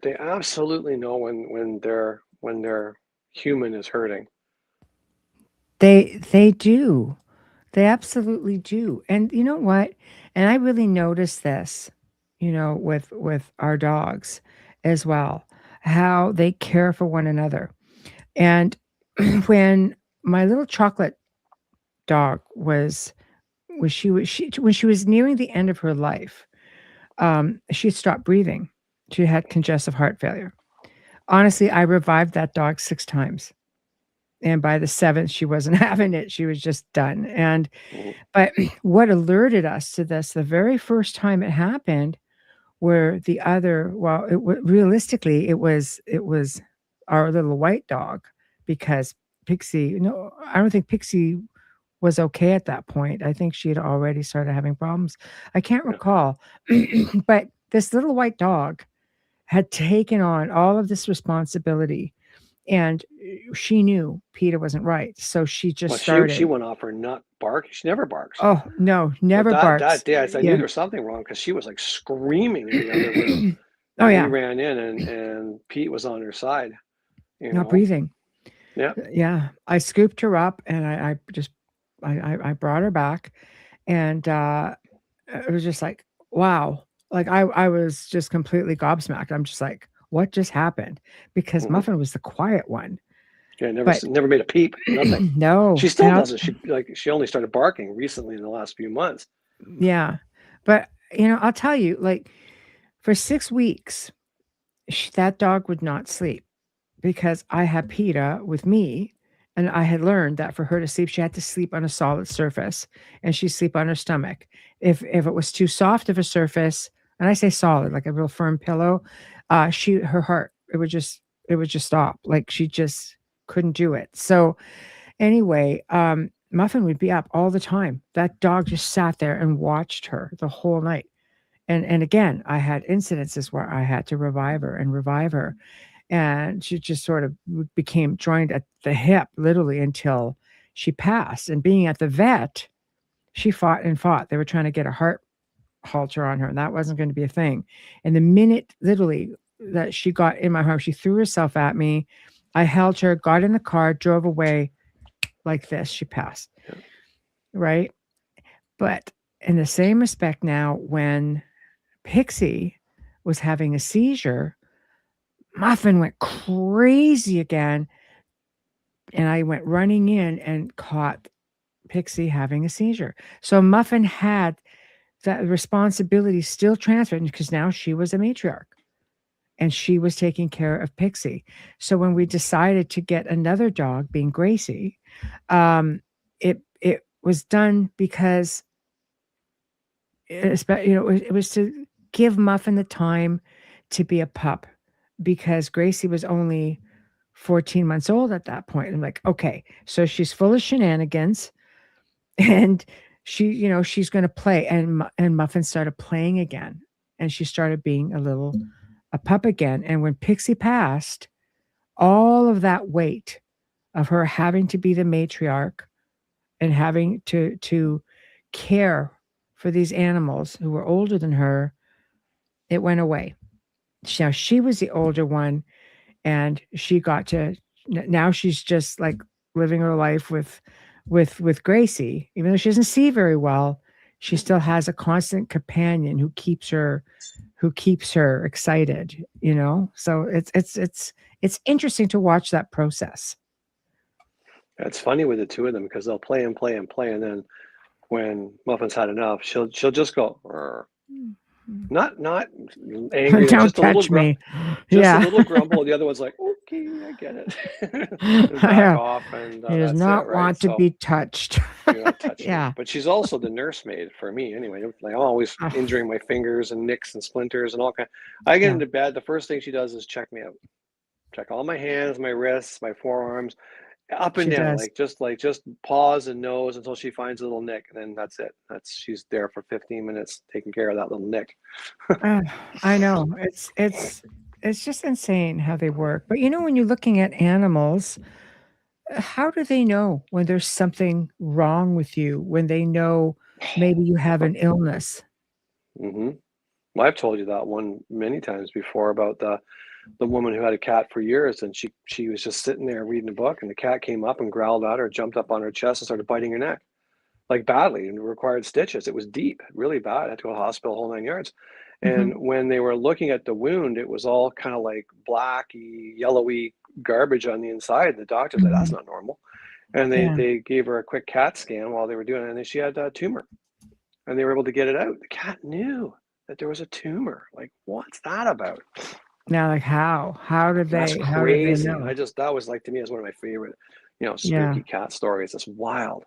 they absolutely know when their human is hurting. They do. They absolutely do. And you know what? And I really noticed this, with our dogs as well, how they care for one another. And when my little chocolate dog when she was nearing the end of her life, she stopped breathing. She had congestive heart failure. Honestly, I revived that dog 6 times. And by the 7th, she wasn't having it. She was just done. But what alerted us to this, the very first time it happened, where realistically, it was our little white dog, because Pixie, no, I don't think Pixie was okay at that point. I think she had already started having problems. I can't recall. But this little white dog had taken on all of this responsibility, and she knew Peter wasn't right. So she just started. She went off her nut bark. She never barks. Oh, no, never barks. That day, I knew there was something wrong because she was like screaming in the other room. Oh, yeah. We ran in and Pete was on her side. Not breathing. Yeah. Yeah. I scooped her up and I brought her back, and it was just like, wow. Like I was just completely gobsmacked. I'm just like, what just happened? Because Muffin was the quiet one. Yeah, never made a peep. Nothing. No. She still doesn't. She only started barking recently in the last few months. Yeah. But I'll tell you, like, for 6 weeks, that dog would not sleep, because I had PETA with me, and I had learned that for her to sleep, she had to sleep on a solid surface, and she'd sleep on her stomach. If it was too soft of a surface, and I say solid, like a real firm pillow, her heart, it would just stop. Like, she just couldn't do it. So anyway, Muffin would be up all the time. That dog just sat there and watched her the whole night. And again, I had incidences where I had to revive her. And she just sort of became joined at the hip, literally, until she passed. And being at the vet, she fought and fought. They were trying to get a heart halter on her, and that wasn't going to be a thing. And the minute, literally, that she got in my arms, she threw herself at me. I held her, got in the car, drove away. Like this, she passed. Right? But in the same respect now, when Pixie was having a seizure, Muffin went crazy again, and I went running in and caught Pixie having a seizure. So Muffin had that responsibility still transferred, because now she was a matriarch and she was taking care of Pixie. So when we decided to get another dog, being Gracie, it was done because it was to give Muffin the time to be a pup, because Gracie was only 14 months old at that point. I'm like, okay, so she's full of shenanigans, and she's going to play. And Muffin started playing again, and she started being a pup again. And when Pixie passed, all of that weight of her having to be the matriarch and having to care for these animals who were older than her, it went away. Now she was the older one, and she got to, now she's just like living her life with Gracie. Even though she doesn't see very well, she still has a constant companion who keeps her excited, So it's interesting to watch that process. It's funny with the two of them, because they'll play and play and play, and then when Muffin's had enough, she'll just go, not angry, Don't just touch me. A little grumble. The other one's like, okay, I get it. And back off, and he does not want to be touched. Yeah, but she's also the nursemaid for me anyway. Like, I'm always injuring my fingers and nicks and splinters and all kind. I get into bed, the first thing she does is check me out, check all my hands, my wrists, my forearms. Up and She down, does. like just paws and nose until she finds a little nick, and then that's it. She's there for 15 minutes taking care of that little nick. I know. It's just insane how they work. But when you're looking at animals, how do they know when there's something wrong with you, when they know maybe you have an illness? hmm Well, I've told you that one many times before about the woman who had a cat for years, and she was just sitting there reading a book, and the cat came up and growled at her, jumped up on her chest, and started biting her neck, like badly, and required stitches. It was deep, really bad. I had to go to the hospital, whole 9 yards. And Mhm. when they were looking at the wound, it was all kind of like blacky, yellowy garbage on the inside. The doctor's like, "That's Mhm. not normal." And they Yeah. they gave her a quick CAT scan while they were doing it, and then she had a tumor, and they were able to get it out. The cat knew that there was a tumor. Like, what's that about? Now, like, how? That's How did they crazy. know? That was like, to me, is one of my favorite, Yeah. spooky cat stories. It's wild.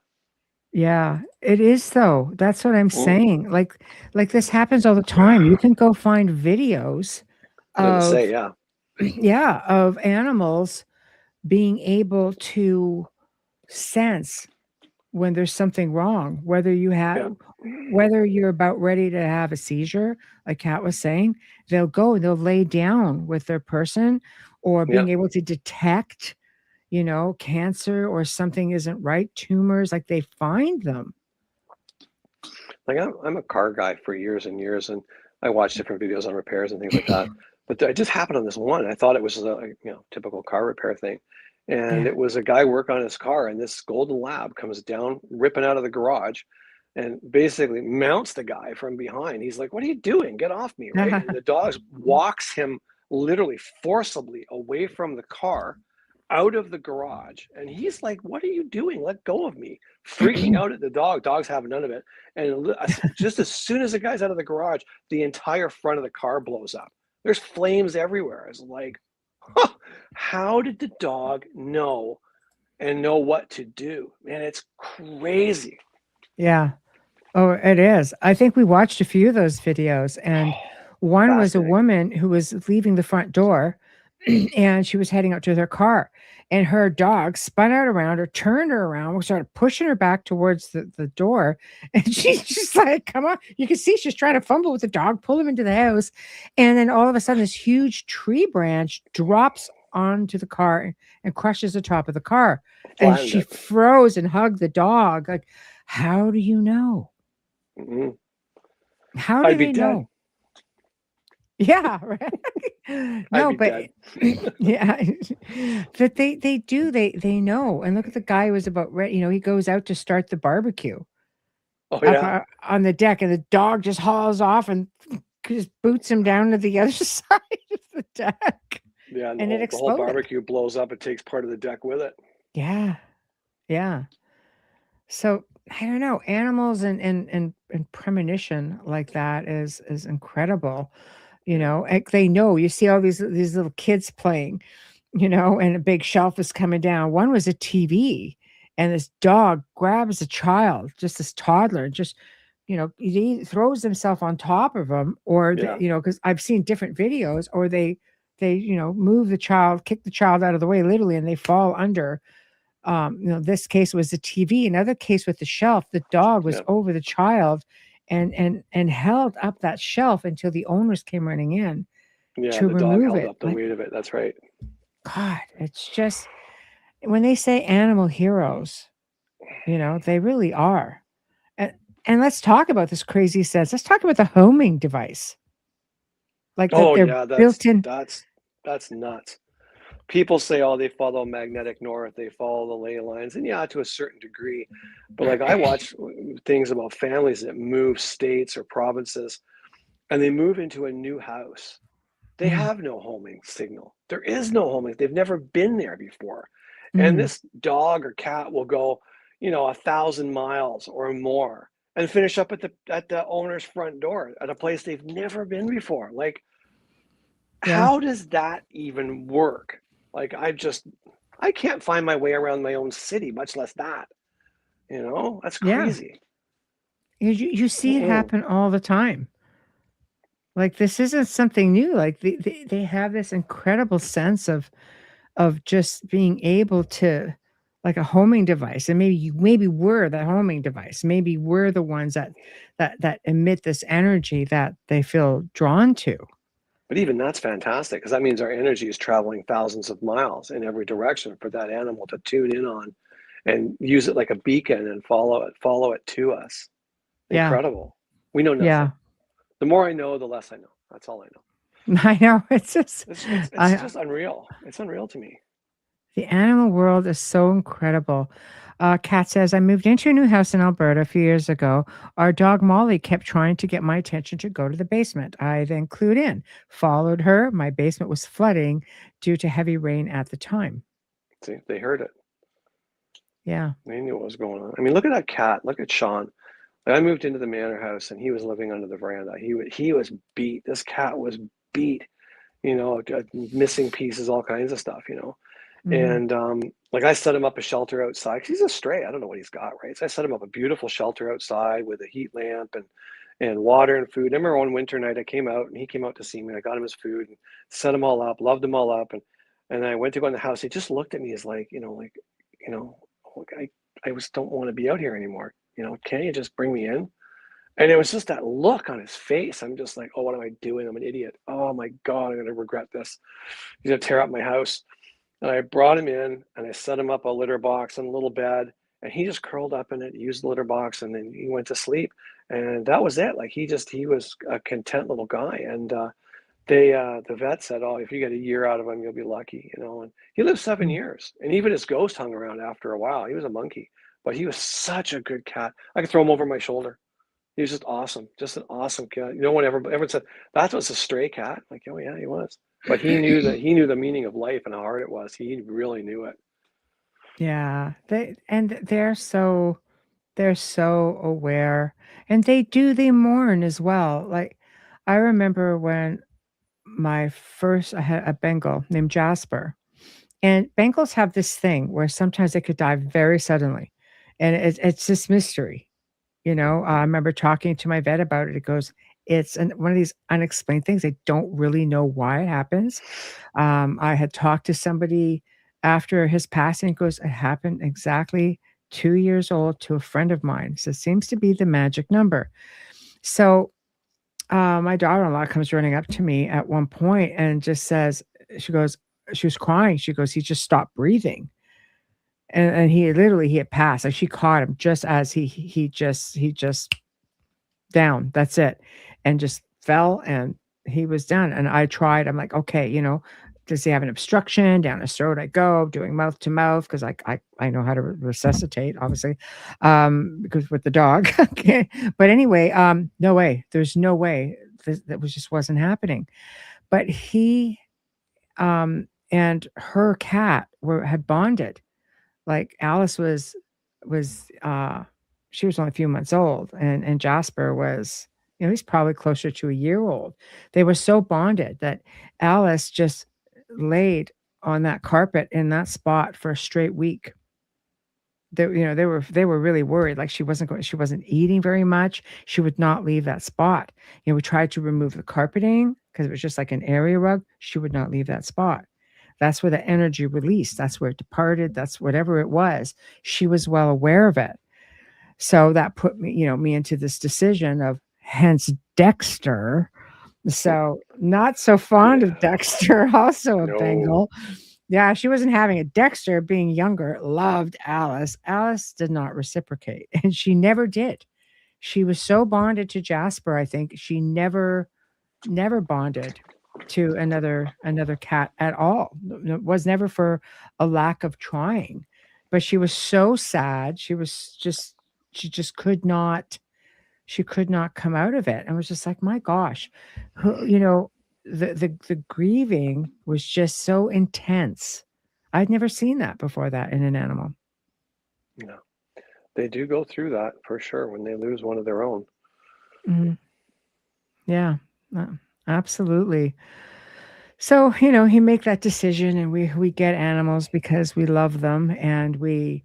Yeah. It is though. That's what I'm Mm. saying. Like this happens all the time. You can go find videos I was gonna of say, yeah, yeah, of animals being able to sense when there's something wrong, yeah, whether you're about ready to have a seizure, like Kat was saying, they'll go and they'll lay down with their person, or yeah. being able to detect, cancer or something isn't right, tumors, like they find them. Like I'm a car guy for years and years, and I watch different videos on repairs and things like that. But it just happened on this one. I thought it was a typical car repair thing, and Yeah. it was a guy working on his car, and this golden lab comes down, ripping out of the garage, and basically mounts the guy from behind. He's like, "What are you doing? Get off me!" Right? And the dog walks him literally forcibly away from the car, out of the garage, and he's like, "What are you doing? Let go of me!" Freaking out at the dog. Dog's having none of it. And just as soon as the guy's out of the garage, the entire front of the car blows up. There's flames everywhere. It's like, huh, how did the dog know and know what to do? Man, it's crazy. Yeah. Oh, it is. I think we watched a few of those videos, and one was a Fascinating. woman who was leaving the front door and she was heading out to their car. And her dog spun out around her, turned her around, started pushing her back towards the door. And she's just like, come on. You can see she's trying to fumble with the dog, pull him into the house. And then all of a sudden, this huge tree branch drops onto the car and crushes the top of the car. And Flattened she it. froze and hugged the dog. Like, how do you know? Mm-hmm. How do I'd be they dead. know? Yeah, right. I'd No, be but dead. yeah, but they do, they know, and look at the guy who was about ready, he goes out to start the barbecue Oh up, yeah. on the deck, and the dog just hauls off and just boots him down to the other side of the deck, Yeah, and the and it whole exploded. barbecue blows up. It takes part of the deck with it. Yeah, yeah. So, I don't know, animals and premonition like that is incredible, Yeah. like, they know, you see all these little kids playing, and a big shelf is coming down. One was a TV, and this dog grabs a child, just this toddler, and just, he throws himself on top of him, or Yeah. because I've seen different videos, or they move the child, kick the child out of the way, literally, and they fall under. This case was the TV. Another case with the shelf, the dog was Yeah. over the child, and held up that shelf until the owners came running in Yeah. to The dog remove held it. up the Like, weight of it. That's right. God, it's just when they say animal heroes, they really are. And and let's talk about this crazy sense. Let's talk about the homing device. Like that Oh they're yeah. built in. That's nuts. People say, oh, they follow magnetic north, they follow the ley lines, and yeah, to a certain degree. But like I watch things about families that move states or provinces, and they move into a new house. They Mm, have no homing signal. There is no homing. They've never been there before. And mm, this dog or cat will go, 1,000 miles or more and finish up at the owner's front door at a place they've never been before. Like, yeah, how does that even work? Like, I can't find my way around my own city, much less that. That's yeah. crazy. You see it Mm-mm. happen all the time. Like this isn't something new. Like they have this incredible sense of just being able to like a homing device, and maybe we're the homing device. Maybe we're the ones that emit this energy that they feel drawn to. But even that's fantastic because that means our energy is traveling thousands of miles in every direction for that animal to tune in on and use it like a beacon and follow it to us. Yeah, Incredible. We know nothing. yeah. The more I know, the less I know. That's all I know. I know. It's just, It's I just unreal. It's unreal to me. the animal world is so incredible. Kat says, I moved into a new house in Alberta a few years ago. Our dog Molly kept trying to get my attention to go to the basement. I then clued in, followed her. My basement was flooding due to heavy rain at the time. See, they heard it. Yeah. They knew what was going on. I mean, look at that cat. Look at Sean. I moved into the manor house and he was living under the veranda. He was beat. This cat was beat. Missing pieces, all kinds of stuff. Mhm. And like I set him up a shelter outside 'cause he's a stray. I don't know what he's got, right? So I set him up a beautiful shelter outside with a heat lamp and water and food. I remember one winter night I came out and he came out to see me. I got him his food and set him all up, loved him all up, and I went to go in the house. He just looked at me as like, you know, "Look, I just don't want to be out here anymore. Can't you just bring me in?" And it was just that look on his face. I'm just like, oh, what am I doing? I'm an idiot. Oh my God, I'm gonna regret this. He's gonna tear up my house. And I brought him in and I set him up a litter box and a little bed, and he just curled up in it, used the litter box, and then he went to sleep. And that was it. Like he was a content little guy. And the vet said, "Oh, if you get a year out of him, you'll be lucky." And he lived 7 years. And even his ghost hung around after a while. He was a monkey, but he was such a good cat. I could throw him over my shoulder. He was just awesome, just an awesome cat. No one ever said that was a stray cat. Like, oh yeah, he was. But he knew the meaning of life and how hard it was. He really knew it. Yeah. They're so aware, and they mourn as well. Like, I remember when I had a Bengal named Jasper, and Bengals have this thing where sometimes they could die very suddenly, and it's this mystery. I remember talking to my vet about it. It goes, one of these unexplained things. They don't really know why it happens. I had talked to somebody after his passing. It goes, it happened exactly 2 years old to a friend of mine. So it seems to be the magic number. So my daughter-in-law comes running up to me at one point and just says, she goes, she was crying. She goes, he just stopped breathing. And he had passed. Like, she caught him just as he just down. That's it. And just fell, and he was done. And I tried. I'm like, okay, does he have an obstruction down his throat? I go doing mouth to mouth because I know how to resuscitate, obviously, because with the dog. Okay. But anyway, no way. There's no way that just wasn't happening. But he and her cat had bonded. Like, Alice was she was only a few months old, and Jasper was, he's probably closer to a year old. They were so bonded that Alice just laid on that carpet in that spot for a straight week. They were really worried. Like, she wasn't eating very much. She would not leave that spot. We tried to remove the carpeting because it was just like an area rug. She would not leave that spot. That's where the energy released. That's where it departed. That's whatever it was. She was well aware of it. So that put me into this decision of, hence Dexter. So not so fond of Yeah. Dexter, also a No. Bengal. Yeah, she wasn't having it. Dexter, being younger, loved Alice. Alice did not reciprocate, and she never did. She was so bonded to Jasper, I think she never bonded to another cat at all. It was never for a lack of trying, but she was so sad. She just could not come out of it, and was just like, my gosh, the grieving was just so intense. I'd never seen that before, that in an animal. No. They do go through that for sure when they lose one of their own. Mhm. Yeah, absolutely. So, you make that decision, and we get animals because we love them, and we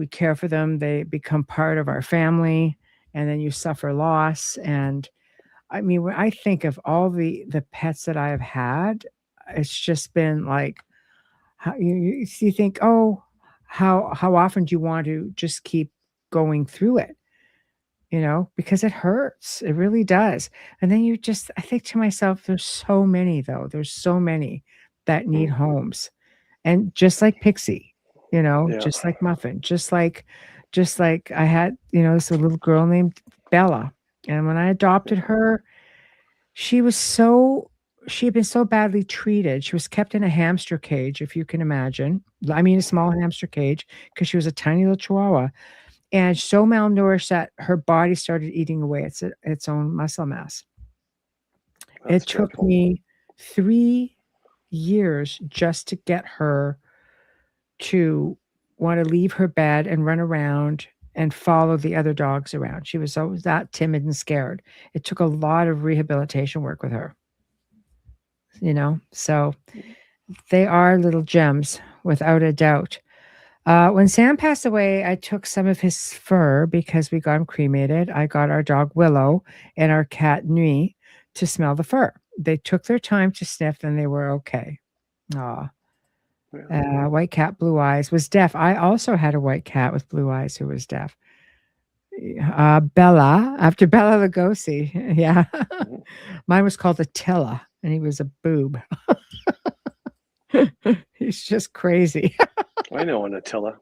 care for them. They become part of our family, and then you suffer loss. And I mean, when I think of all the pets that I have had, it's just been like, how you think, oh, how often do you want to just keep going through it? Because it hurts. It really does. And then I think to myself, there's so many though. There's so many that need homes. And just like Pixie, Yeah. just like Muffin, just like I had, this little girl named Bella. And when I adopted her, she had been so badly treated. She was kept in a hamster cage, if you can imagine. I mean, a small hamster cage, because she was a tiny little chihuahua, and so malnourished that her body started eating away its own muscle mass. That's It took dreadful. me 3 years just to get her to want to leave her bed and run around and follow the other dogs around. She was always that timid and scared. It took a lot of rehabilitation work with her. So they are little gems, without a doubt. When Sam passed away, I took some of his fur because we got him cremated. I got our dog Willow and our cat Nui to smell the fur. They took their time to sniff and they were okay. Aw. Yeah. White cat, blue eyes, was deaf. I also had a white cat with blue eyes who was deaf. Bella, after Bella Lugosi. Yeah. Mine was called Attila, and he was a boob. He's just crazy. I know an Attila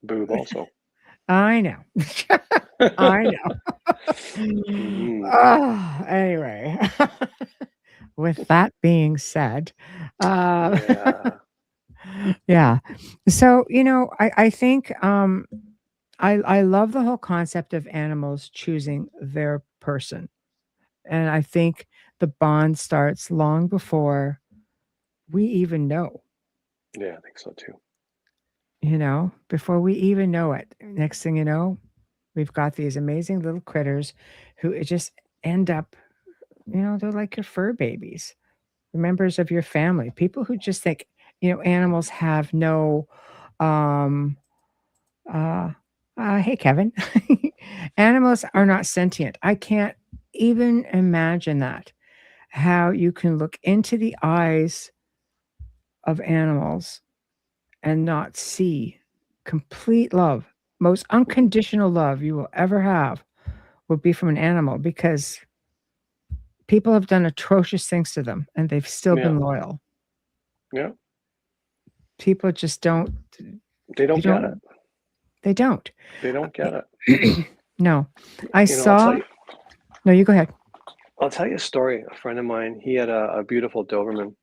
boob also. I know. I know. Anyway, with that being said, Yeah. yeah. So, I think I love the whole concept of animals choosing their person. And I think the bond starts long before we even know, Yeah, I think so too. before we even know it. Next thing you know, we've got these amazing little critters who just end up, they're like your fur babies, members of your family, people who just think, animals have no, um, hey, Kevin, animals are not sentient. I can't even imagine that. How you can look into the eyes of animals and not see complete love, most unconditional love you will ever have will be from an animal, because people have done atrocious things to them and they've still been loyal. Yeah. People just don't. They don't get it. They don't. They don't get it. No. No, you go ahead. I'll tell you a story. A friend of mine, he had a beautiful Doberman,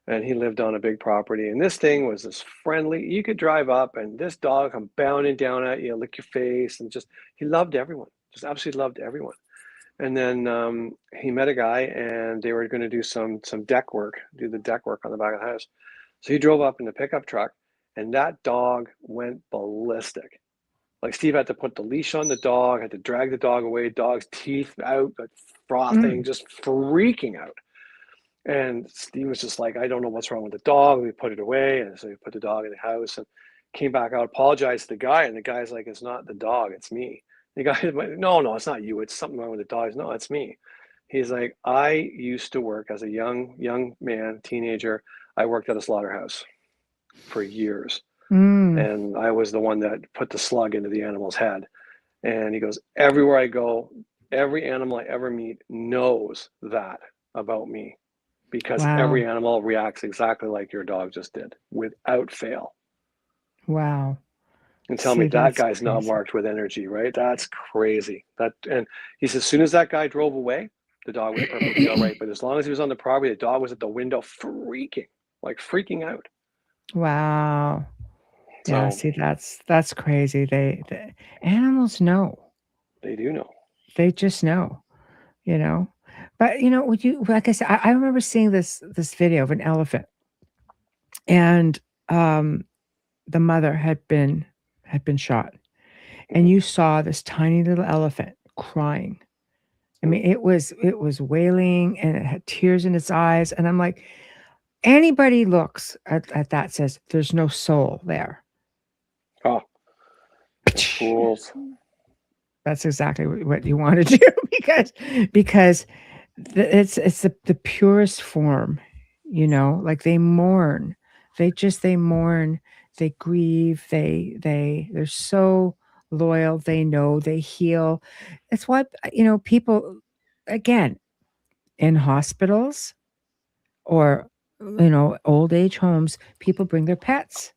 and he lived on a big property. And this thing was this friendly. You could drive up, and this dog come bounding down at you, lick your face, and he loved everyone. Just absolutely loved everyone. And then he met a guy, and they were going to do some deck work, do the deck work on the back of the house. So he drove up in the pickup truck, and that dog went ballistic. Like Steve had to put the leash on the dog, had to drag the dog away, dog's teeth out, like frothing, just freaking out. And Steve was just like, I don't know what's wrong with the dog. We put it away. And so we put the dog in the house and came back out, apologized to the guy. And the guy's like, it's not the dog, it's me. The guy went, no, it's not you. It's something wrong with the dog. No, it's me. He's like, I used to work as a young man, teenager. I worked at a slaughterhouse for years. And I was the one that put the slug into the animal's head. And he goes, everywhere I go, every animal I ever meet knows that about me, because every animal reacts exactly like your dog just did, without fail. Wow. And tell me that guy's not marked with energy, right? That's crazy. And he says, as soon as that guy drove away, the dog was perfectly all right. But as long as he was on the property, the dog was at the window freaking out. Wow. Yeah, see, that's crazy. The animals know. They do know. They just know, But would you, like I said, I remember seeing this video of an elephant, and the mother had been shot, and you saw this tiny little elephant crying. I mean, it was wailing, and it had tears in its eyes, and I'm like, anybody looks at that says there's no soul there. Oh, fools. That's exactly what you want to do, because it's the purest form, like they mourn. They mourn they grieve, they're so loyal, they know, they heal. That's why, people, again, in hospitals or, old age homes, people bring their pets.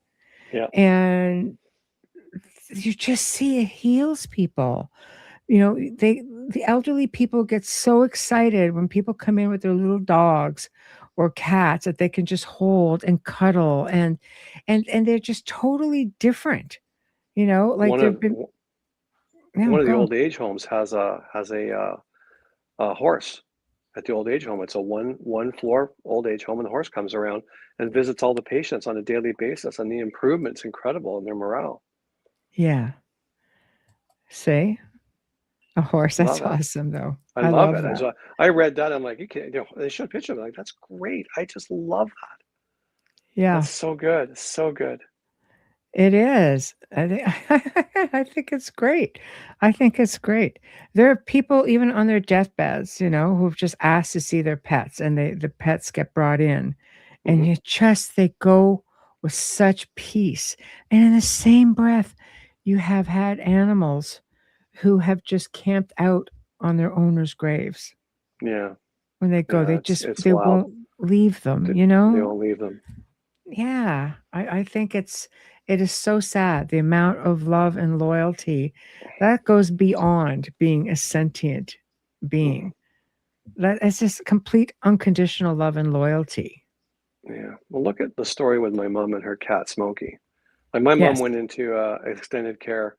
Yeah. And you just see it heals people. The elderly people get so excited when people come in with their little dogs or cats that they can just hold and cuddle, and they're just totally different. Like One there've of been. Yeah, one of the go. old age homes has a horse at the old age home. It's a one floor old age home, and the horse comes around and visits all the patients on a daily basis, and the improvement's incredible in their morale. Yeah. See? A horse. Love That's it. awesome, though. I I love love it. that. I read that. I'm like, they showed a picture of it. Like, that's great. I just love that. Yeah. That's so good. So good. It is. I think it's great. I think it's great. There are people even on their deathbeds, who've just asked to see their pets, and the pets get brought in, and Hmm. they go with such peace. And in the same breath, you have had animals who have just camped out on their owners' graves. Yeah. When they go, Yeah. It's they wild. won't leave them, They won't leave them. Yeah, I think it is so sad, the amount of love and loyalty that goes beyond being a sentient Hmm. being. That it's just complete unconditional love and loyalty. Yeah. Well, look at the story with my mom and her cat Smokey. Like, my mom Yes. went into extended care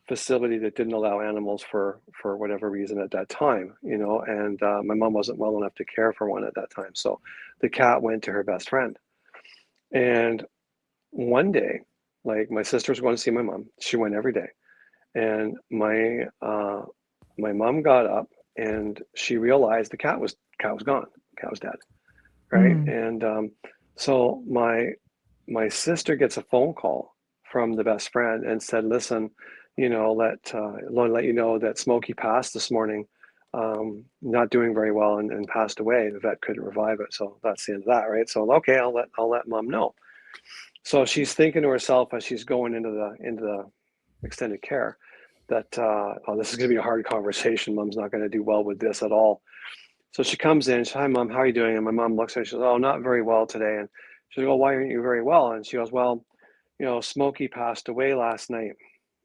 facility that didn't allow animals for whatever reason at that time, and my mom wasn't well enough to care for one at that time. So the cat went to her best friend. And one day, like, my sister was going to see my mom. She went every day. And my mom got up and she realized the cat was gone. The cat was dead. Right. Mm. And so my sister gets a phone call from the best friend and said, listen, let you know that Smokey passed this morning, not doing very well, and passed away. The vet couldn't revive it. So that's the end of that. Right. So, okay, I'll let mom know. So she's thinking to herself as she's going into the extended care that, oh, this is going to be a hard conversation. Mom's not going to do well with this at all. So she comes in. She says, hi, Mom, how are you doing? And my mom looks at her. She says, oh, not very well today. And she goes, well, why aren't you very well? And she goes, well, Smokey passed away last night.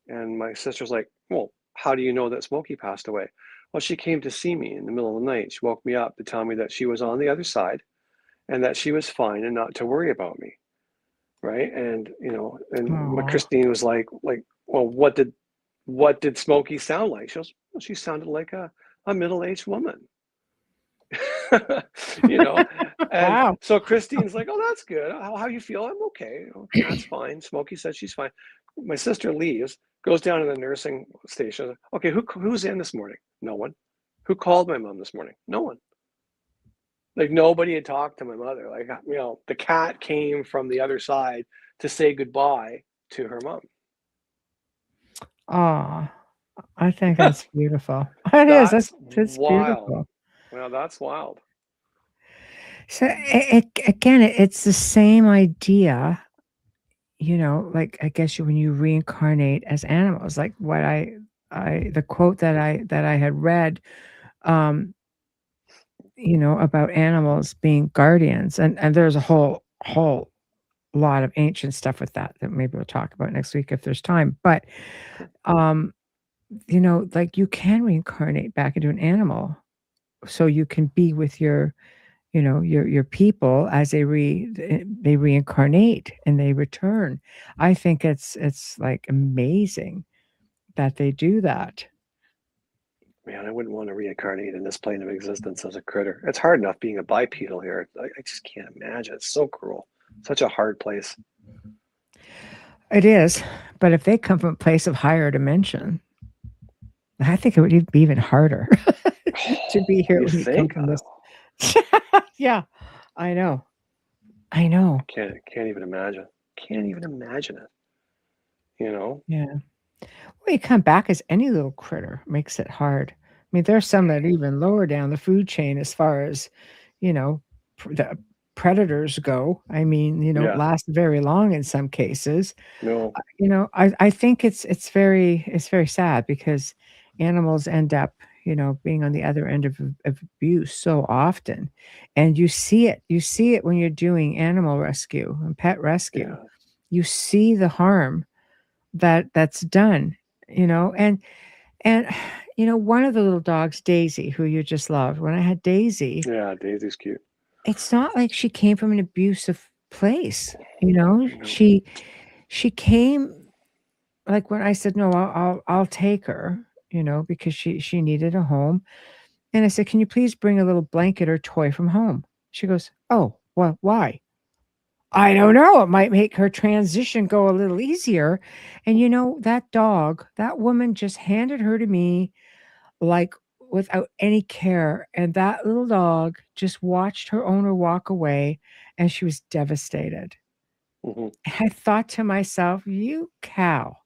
And my sister's like, well, how do you know that Smokey passed away? Well, she came to see me in the middle of the night. She woke me up to tell me that she was on the other side and that she was fine and not to worry about me. Right. And, and Aw. Christine was like, well, what did Smokey sound like? She goes, well, she sounded like a middle-aged woman. you know and Wow. so Christine's like, oh, that's good. How you feel? I'm okay. Cat's fine. Smokey says she's fine. My sister leaves, goes down to the nursing station. Okay, who's in this morning? No one. Who called my mom this morning? No one. Like, nobody had talked to my mother. Like, the cat came from the other side to say goodbye to her mom. Aw. I think that's beautiful. It is. That's That's wild. beautiful. Well, that's wild. So again, it's the same idea, like I guess when you reincarnate as animals, like what the quote that I had read, um, about animals being guardians, and there's a whole lot of ancient stuff with that maybe we'll talk about next week if there's time. But um, like you can reincarnate back into an animal, so you can be with your people as they reincarnate and they return. I think it's like amazing that they do that. Man, I wouldn't want to reincarnate in this plane of existence as a critter. It's hard enough being a bipedal here. I just can't imagine. It's so cruel. Such a hard place. It is, but if they come from a place of higher dimension, I think it would be even harder to be here You when you come think? from this. Yeah, I know. I know. Can't even imagine. Can't even imagine it. You know? Yeah. Well, you come back as any little critter makes it hard. I mean, there's some that are even lower down the food chain as far as, you know, the predators go. I mean, Yeah. last very long in some cases. No. I think it's very sad because animals end up, being on the other end of abuse so often. And you see it when you're doing animal rescue and pet rescue. Yeah. You see the harm that's done, and one of the little dogs, Daisy, who you just loved, when I had Daisy, Yeah. Daisy's cute. it's not like she came from an abusive place, No. she came, like, when I said, "No, I'll take her," because she needed a home, and I said, "Can you please bring a little blanket or toy from home?" She goes, "Oh, well, why?" "I don't know, it might make her transition go a little easier," and that woman just handed her to me, like, without any care, and that little dog just watched her owner walk away, and she was devastated. Hmm. I thought to myself, "You cow."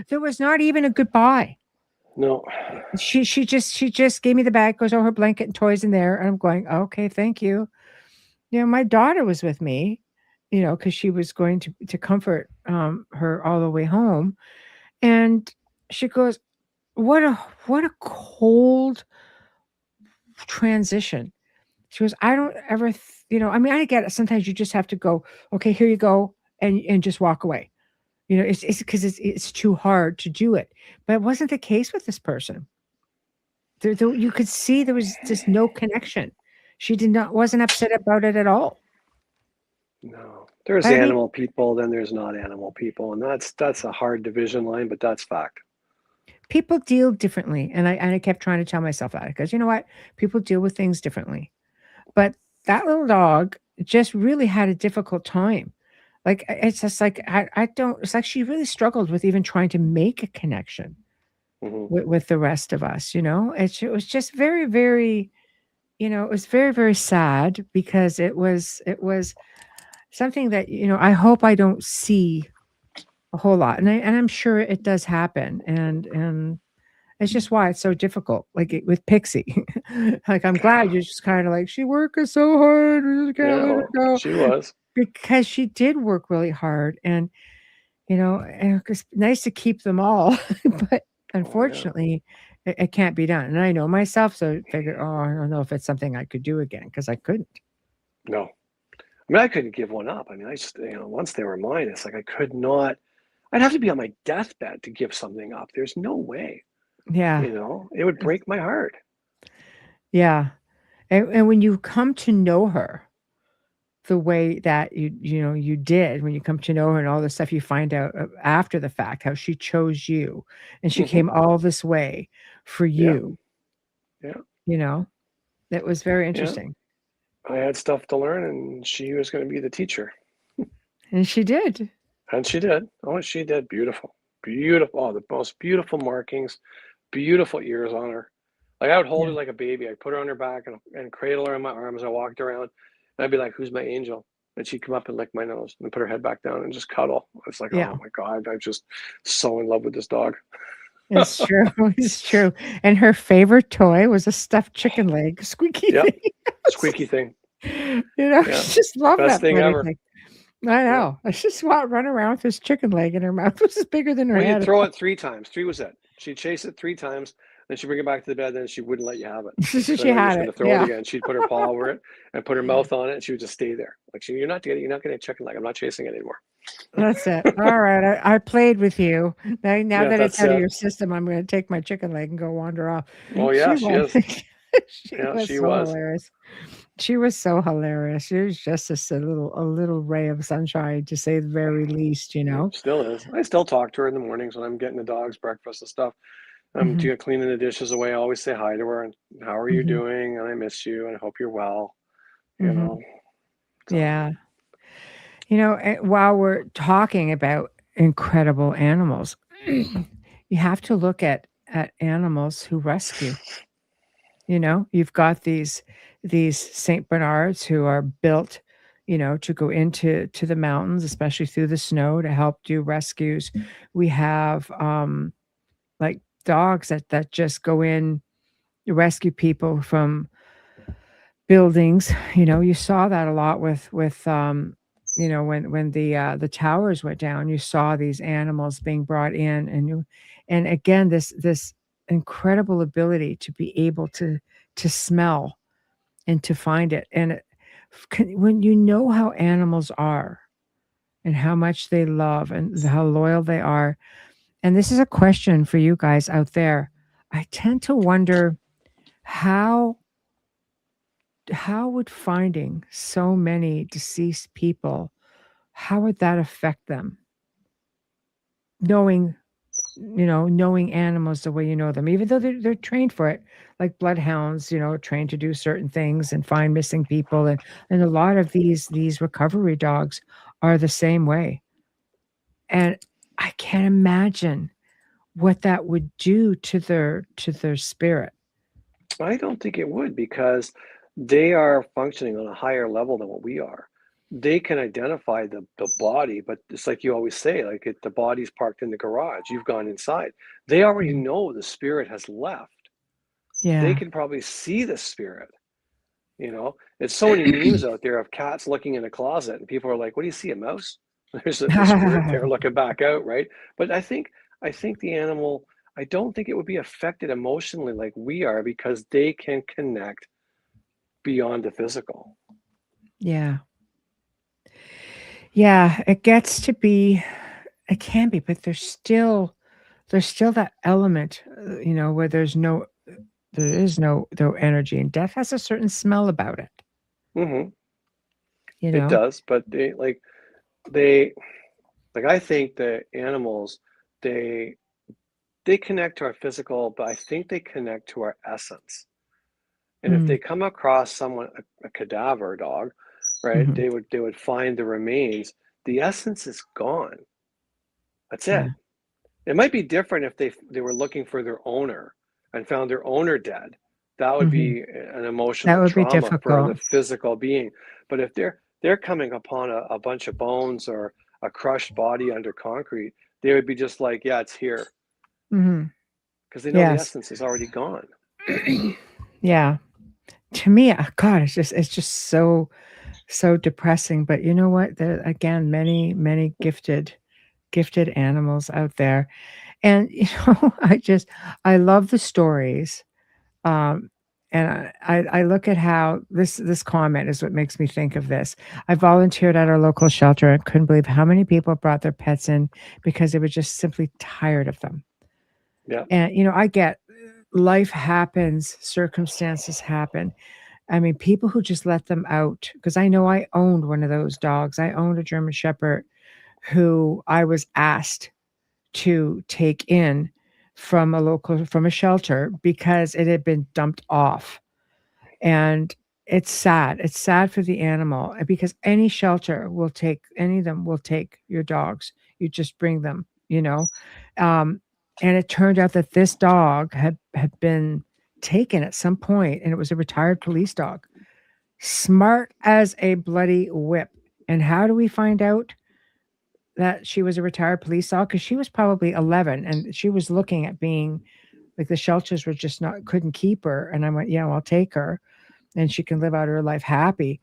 There was not even a goodbye. No. She just gave me the bag, goes, "Oh, her blanket and toys in there," and I'm going, "Okay, thank you." My daughter was with me, because she was going to comfort, her all the way home, and she goes, what a cold transition." She goes, "I don't ever I mean, I get it, sometimes you just have to go, 'Okay, here you go,' and just walk away." It's because it's too hard to do it, but it wasn't the case with this person. There you could see there was just no connection. She did not wasn't upset about it at all. No. There's I mean, animal people, then there's not animal people, and that's a hard division line, but that's fact. people deal differently, and I kept trying to tell myself that because you know what? People deal with things differently. But that little dog just really had a difficult time. Like, it's just like I don't it's like she really struggled with even trying to make a connection Hmm. with the rest of us, you know? It was just very, very, it was very, very sad because it was something that, I hope I don't see a whole lot. And I'm sure it does happen. And it's just why it's so difficult, like with Pixie. Like, I'm glad you're just kind of like, she working so hard, we just can't Yeah, let her well, go. she was. Because she did work really hard, and it's nice to keep them all, but Oh yeah. unfortunately, it can't be done. And I know myself, so I figured, oh, I don't know if it's something I could do again because I couldn't. No. I mean, I couldn't give one up. I mean, I just, once they were mine, it's like I could not. I'd have to be on my deathbed to give something up. There's no way. Yeah, It would break my heart. yeah. And when you come to know her the way that you did, when you come to know her and all the stuff you find out after the fact, how she chose you, and she Hmm. came all this way for Yeah, you, yeah, you know, that was very yeah. interesting. I had stuff to learn, and she was going to be the teacher, And she did. and she did. Oh, she did. Beautiful, beautiful. Oh, the most beautiful markings, beautiful ears on her. Like I would hold Yeah. her like a baby. I'd put her on her back and cradle her in my arms. I walked around, and I'd be like, "Who's my angel?" And she'd come up and lick my nose and put her head back down and just cuddle. It's like, Yeah. oh my God, I'm just so in love with this dog. It's true, it's true, and her favorite toy was a stuffed chicken leg, squeaky Yep, thing. squeaky thing. She Yeah, just loved best that thing bloody ever. thing. I Yeah. know. I just want run around with this chicken leg in her mouth. It was bigger than her Well, you'd head. throw it 3 times. Three was it. She'd chase it 3 times, then she'd bring it back to the bed, then she wouldn't let you have it. She'd say, She "No, you're had just going it, to throw it yeah. again." She'd put her paw over it and put her mouth on it, and she would just stay there. Like, you're not getting a chicken leg. I'm not chasing it anymore. That's it. Alright, I played with you. Now Yeah, that it's that's out of it. your system, I'm gonna take my chicken leg and go wander off. Oh yeah, She she was is. she Yeah, was she so was. hilarious. She was so hilarious. She was just a little ray of sunshine, to say the very least, you Yep, know? still is. I still talk to her in the mornings when I'm getting the dogs breakfast and stuff. I'm Mhm, cleaning the dishes away. I always say hi to her and how are you mhm, doing? And I miss you and I hope you're well. You mhm. know. So Yeah. While we're talking about incredible animals, you have to look at animals who rescue. You've got these Saint Bernards who are built, to go to the mountains, especially through the snow, to help do rescues. We have like dogs that just go in to rescue people from buildings. You saw that a lot with when the towers went down. You saw these animals being brought in, and again this incredible ability to be able to smell and to find it. And when you know how animals are and how much they love and how loyal they are, and this is a question for you guys out there, I tend to wonder how would finding so many deceased people, how would that affect them? Knowing animals the way you know them, even though they're trained for it, like bloodhounds, trained to do certain things and find missing people, and a lot of these recovery dogs are the same way. And I can't imagine what that would do to their spirit. I don't think it would, because they are functioning on a higher level than what we are. They can identify the body, but it's like you always say, like the body's parked in the garage, you've gone inside. They already Mhm. know the spirit has left. They Yeah. can probably see the spirit. It's so many memes out there of cats looking in a closet, and people are like, "What do you see? A mouse?" There's the spirit there looking back out, right? But I think the animal. I don't think it would be affected emotionally like we are, because they can connect beyond the physical. Yeah. Yeah, it gets to be, it can be, but there's still that element, where there is no energy, and death has a certain smell about it, Hmm. you It know? does, but they like I think the animals, they they connect to our physical, but I think they connect to our essence. And if Mm, they come across someone, a cadaver dog, right, mhm, they would find the remains. The essence is gone. That's yeah, it. It might be different if they were looking for their owner and found their owner dead. That would mhm. be an That emotional would be trauma for difficult. the physical being. But if they're coming upon a bunch of bones or a crushed body under concrete, they would be just like, yeah, it's here, Mhm. because they know the Yes. essence is already gone. Yeah. To me, God, it's just so depressing, but you know what? There again, many gifted animals out there, and, I love the stories. Um, and I look at how this comment is what makes me think of this. I volunteered at our local shelter and couldn't believe how many people brought their pets in because they were just simply tired of them. Yeah. And, I get life happens, circumstances happen. I mean, people who just let them out, because I know I owned one of those dogs. I owned a German Shepherd who I was asked to take in from a shelter because it had been dumped off. And it's sad. It's sad for the animal, because any of them will take your dogs. You just bring them, you know. Um, and it turned out that this dog had been taken at some point, and it was a retired police dog. Smart as a bloody whip. And how do we find out that she was a retired police dog? Because she was probably 11, and she was looking at being like, the shelters were just not couldn't keep her. And I went, yeah, well, I'll take her and she can live out her life happy,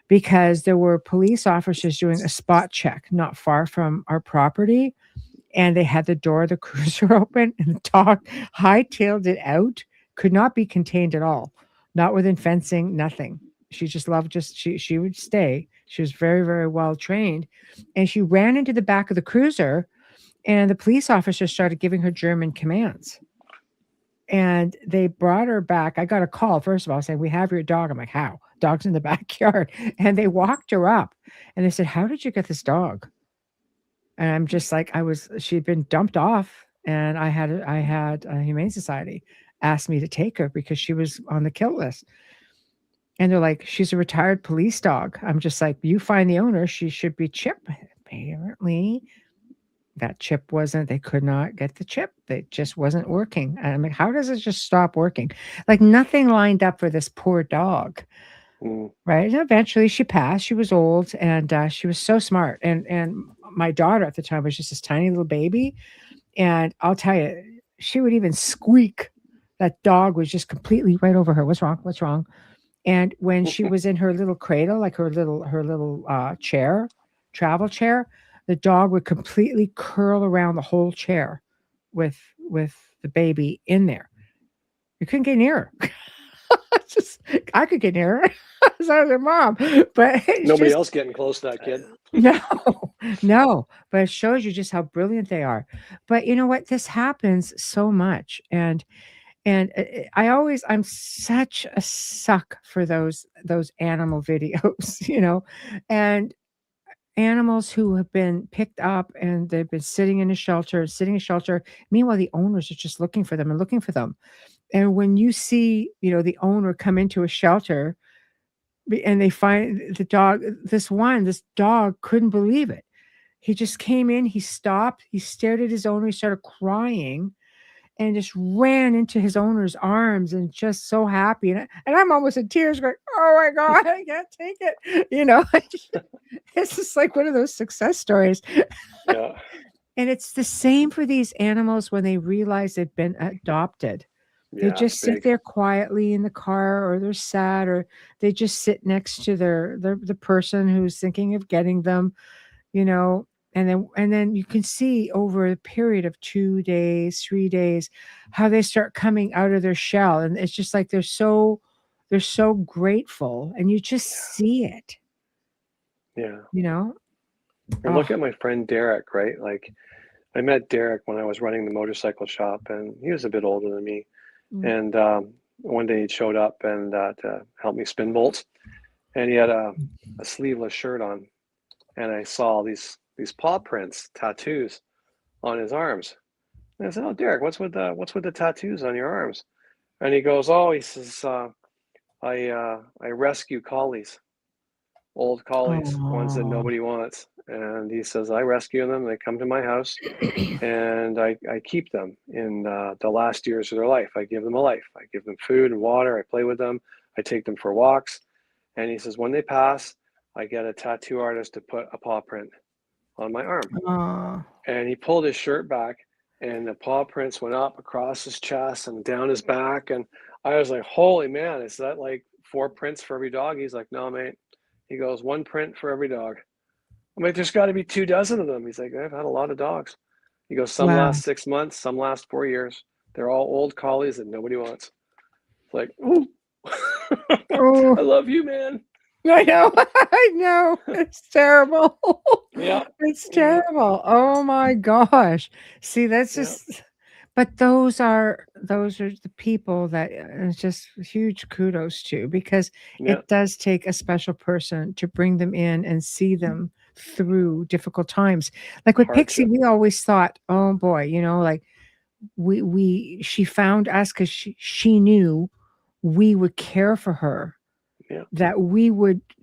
because there were police officers doing a spot check not far from our property, and they had the door of the cruiser open, and the dog hightailed it out, could not be contained at all, not within fencing, nothing. She just loved, she would stay. She was very, very well trained, and she ran into the back of the cruiser, and the police officer started giving her German commands. And they brought her back. I got a call, first of all, saying, "We have your dog." I'm like, "How?" "Dog's in the backyard." And they walked her up and they said, "How did you get this dog?" And I'm just like, she'd been dumped off, and I had a Humane Society asked me to take her because she was on the kill list. And they're like, "She's a retired police dog." I'm just like, "You find the owner, she should be chipped." Apparently, that chip wasn't, they could not get the chip. It just wasn't working. And I'm like, how does it just stop working? Like, nothing lined up for this poor dog. Mm. Right. And eventually she passed. She was old, and she was so smart. And my daughter at the time was just this tiny little baby. And I'll tell you, she would even squeak. That dog was just completely right over her. "What's wrong? What's wrong?" And when she was in her little cradle, like her little chair, travel chair, the dog would completely curl around the whole chair with the baby in there. You couldn't get near her. Just, I could get near her as I was her mom, but it's Nobody just else getting close to that kid. no, no. But it shows you just how brilliant they are. But you know what? This happens so much, and I'm such a suck for those animal videos, and animals who have been picked up and they've been sitting in a shelter, sitting in a shelter. Meanwhile, the owners are just looking for them and looking for them. And when you see, the owner come into a shelter and they find the dog, this dog couldn't believe it. He just came in, he stopped, he stared at his owner, he started crying and just ran into his owner's arms and just so happy. And I'm almost in tears going, oh my God, I can't take it. It's just like one of those success stories. Yeah. And it's the same for these animals when they realize they've been adopted. They Yeah, just it's sit big. there quietly in the car, or they're sad, or they just sit next to the person who's thinking of getting them, you know, and then you can see over a period of 2 days, 3 days, how they start coming out of their shell. And it's just like they're so grateful, and you just see it, Yeah. you know? And Oh, look at my friend Derek, right? Like I met Derek when I was running the motorcycle shop, and he was a bit older than me. mm, And one day he showed up and to help me spin bolts, and he had a sleeveless shirt on, and I saw these paw prints, tattoos on his arms. And I said, "Oh, Derek, what's with the tattoos on your arms?" And he goes, "Oh," he says, "I rescue collies, old collies, ones that oh, nobody wants." And he says, "I rescue them. They come to my house, and I keep them in the last years of their life. I give them a life. I give them food and water. I play with them. I take them for walks." And he says, "When they pass, I get a tattoo artist to put a paw print on my arm." oh, And he pulled his shirt back, and the paw prints went up across his chest and down his back. And I was like, "Holy man, is that like 4 prints for every dog?" He's like, "No, mate." He goes, "One print for every dog." I'm like, "There's got to be 2 dozen of them." He's like, "I've had a lot of dogs." He goes, "Some wow. last 6 months, some last 4 years. They're all old collies that nobody wants." It's like, ooh, Oh, I love you, man. I know. I know. It's terrible. Yeah, It's yeah, terrible. Oh my gosh. See, that's yeah, just, but those are the people that it's just huge kudos to, because yeah. it does take a special person to bring them in and see them through difficult times. Like with Pixie, Hardship. we always thought, oh boy, like she found us because she knew we would care for her, Yeah, that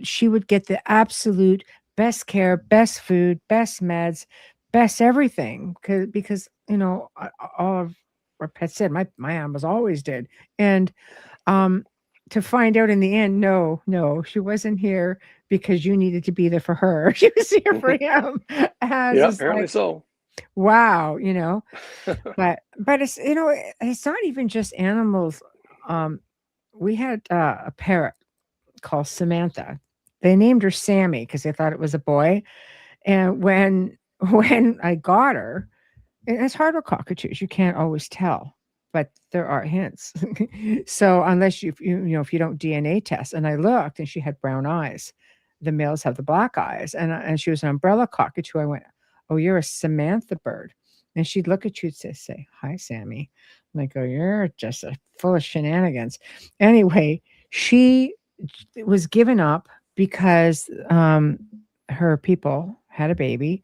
she would get the absolute best care, best food, best meds, best everything, because all of our pets did. My animals always did. And um to find out in the end, no, she wasn't here because you needed to be there for her. She was here for him. As yeah. is Apparently like, so. wow. But it's not even just animals. We had a parrot called Samantha. They named her Sammy because they thought it was a boy. And when when I got her, and it's hard with cockatoos, you can't always tell, but there are hints. So unless if you don't DNA test, and I looked, and she had brown eyes. The males have the black eyes, and she was an umbrella cockatoo. I went, "Oh, you're a Samantha bird," and she'd look at you and say, "Hi, Sammy." And I go, "You're just full of shenanigans." Anyway, she was given up because her people had a baby,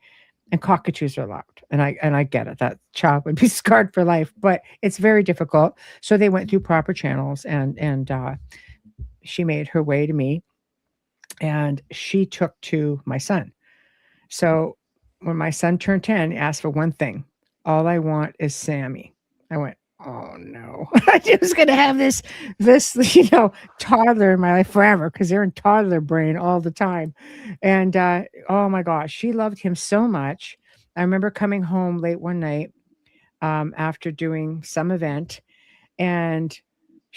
and cockatoos are allowed. And I get it. That child would be scarred for life, but it's very difficult. So they went through proper channels, and she made her way to me, and she took to my son. So when my son turned 10, he asked for one thing. All I want is Sammy. I went, oh no. I was gonna have this toddler in my life forever, because they're in toddler brain all the time. And oh my gosh, she loved him so much. I remember coming home late one night, after doing some event, and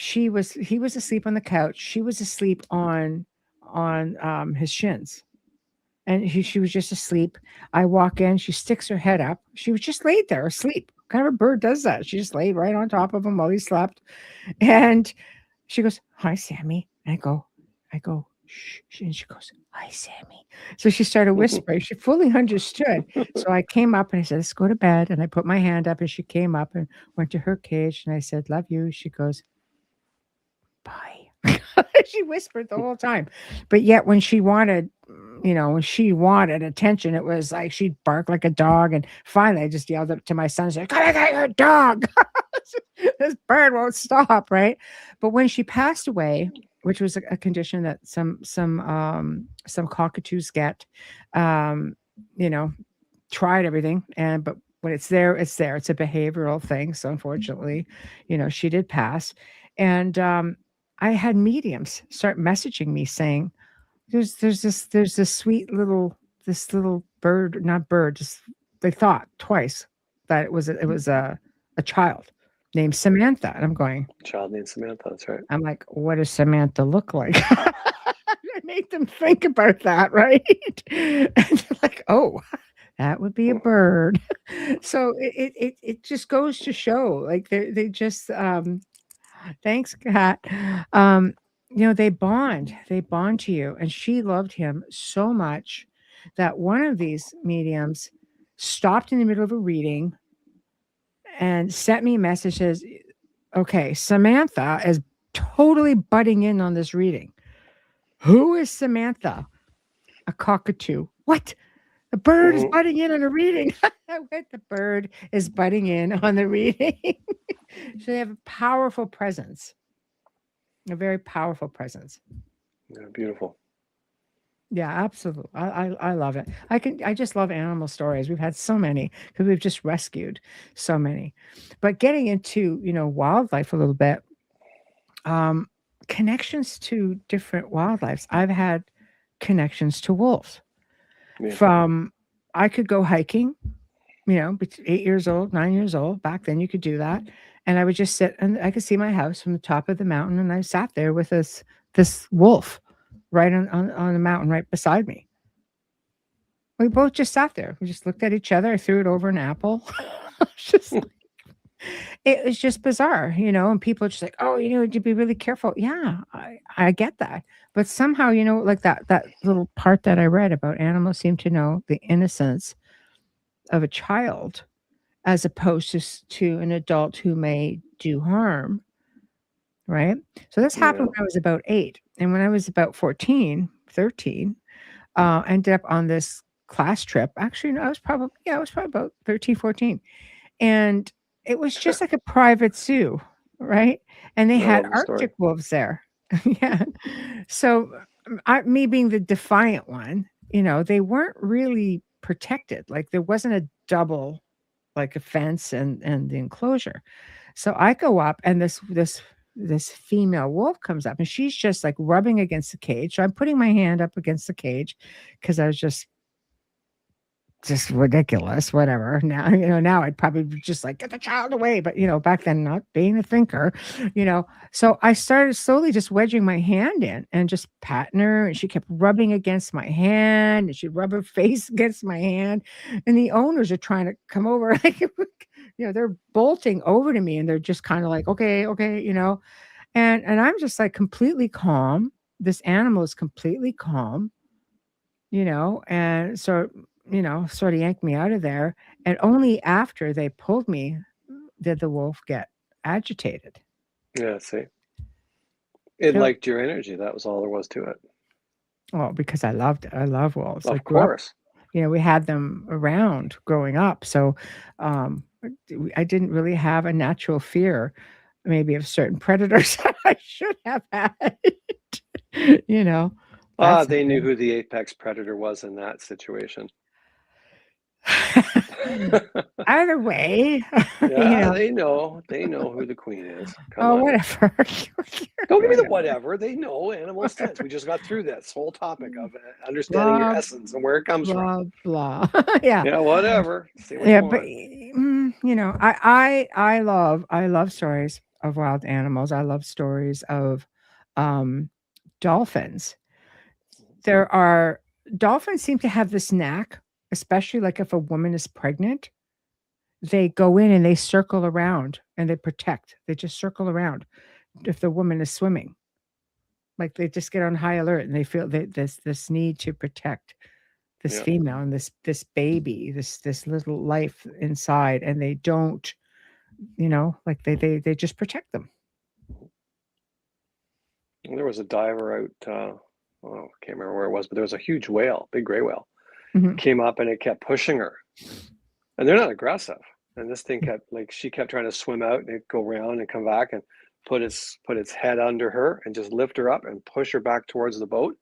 he was asleep on the couch. She was asleep on his shins. And she was just asleep. I walk in, she sticks her head up. She was just laid there asleep. What kind of a bird does that? She just laid right on top of him while he slept. And she goes, "Hi, Sammy." And I go, "Shh." And she goes, "Hi, Sammy." So she started whispering. She fully understood. So I came up and I said, "Let's go to bed." And I put my hand up and she came up and went to her cage. And I said, "Love you." She goes, "Bye." She whispered the whole time. But yet when she wanted, when she wanted attention, it was like she'd bark like a dog. And finally I just yelled up to my son, said, "Come and get your dog." This bird won't stop, right? But when she passed away, which was a condition that some cockatoos get, um, you know, tried everything, but when it's there, it's there. It's a behavioral thing. So unfortunately, she did pass. And I had mediums start messaging me saying, there's this sweet little bird, not bird, just they thought twice that it was a child named Samantha. And I'm going, Child named Samantha, that's right. I'm like, what does Samantha look like? I made them think about that, right? And they're like, oh, that would be a bird. So it just goes to show, like they just thanks, Kat. They bond to you. And she loved him so much that one of these mediums stopped in the middle of a reading and sent me messages. Okay, Samantha is totally butting in on this reading. Who is Samantha? A cockatoo. What? The bird is butting in on a reading. The bird is butting in on the reading. So they have a powerful presence, a very powerful presence. Yeah, beautiful. Yeah, absolutely. I love it. I just love animal stories. We've had so many because we've just rescued so many. But getting into, wildlife a little bit, connections to different wildlife. I've had connections to wolves. Yeah. I could go hiking, 8 years old, 9 years old. Back then you could do that. And I would just sit and I could see my house from the top of the mountain. And I sat there with this wolf right on the mountain right beside me. We both just sat there. We just looked at each other. I threw it over an apple. It was just bizarre, and people are just like, oh, you'd be really careful. Yeah, I get that. But somehow, like that little part that I read about animals seem to know the innocence of a child as opposed to an adult who may do harm. Right. So this happened when I was about 8. And when I was about 14, 13, I ended up on this class trip. Actually, no, I was probably about 13, 14. And it was just like a private zoo, right? And they had Arctic wolves there. Yeah. So me being the defiant one, they weren't really protected. Like there wasn't a double, like a fence and the enclosure. So I go up and this female wolf comes up and she's just like rubbing against the cage. So I'm putting my hand up against the cage because I was just ridiculous, whatever. Now I'd probably just like, get the child away. But, back then, not being a thinker, so I started slowly just wedging my hand in and just patting her. And she kept rubbing against my hand and she'd rub her face against my hand. And the owners are trying to come over. Like, they're bolting over to me and they're just kind of like, okay. And I'm just like completely calm. This animal is completely calm, and so sort of yanked me out of there. And only after they pulled me did the wolf get agitated. Yeah, see. It liked your energy. That was all there was to it. Well, because I love wolves. Of course. We had them around growing up. So I didn't really have a natural fear, maybe of certain predators I should have had. They knew who the apex predator was in that situation. Either way, they know who the queen is. Come on. Whatever. Don't give me the whatever. They know animals sense. We just got through this whole topic of understanding your essence and where it comes from. Blah. Yeah. Yeah. Whatever. But I love stories. wild animals. I love stories of dolphins. Dolphins seem to have this knack, especially like if a woman is pregnant, they go in and they circle around and they protect. They just circle around if the woman is swimming. Like they just get on high alert and they feel this need to protect this Yeah. female and this baby, this little life inside, and they don't, like they just protect them. There was a diver out, I can't remember where it was, but there was a huge whale, big gray whale, Mhm. came up and it kept pushing her. And they're not aggressive. And this thing kept, like, she kept trying to swim out and it'd go around and come back and put its head under her and just lift her up and push her back towards the boat.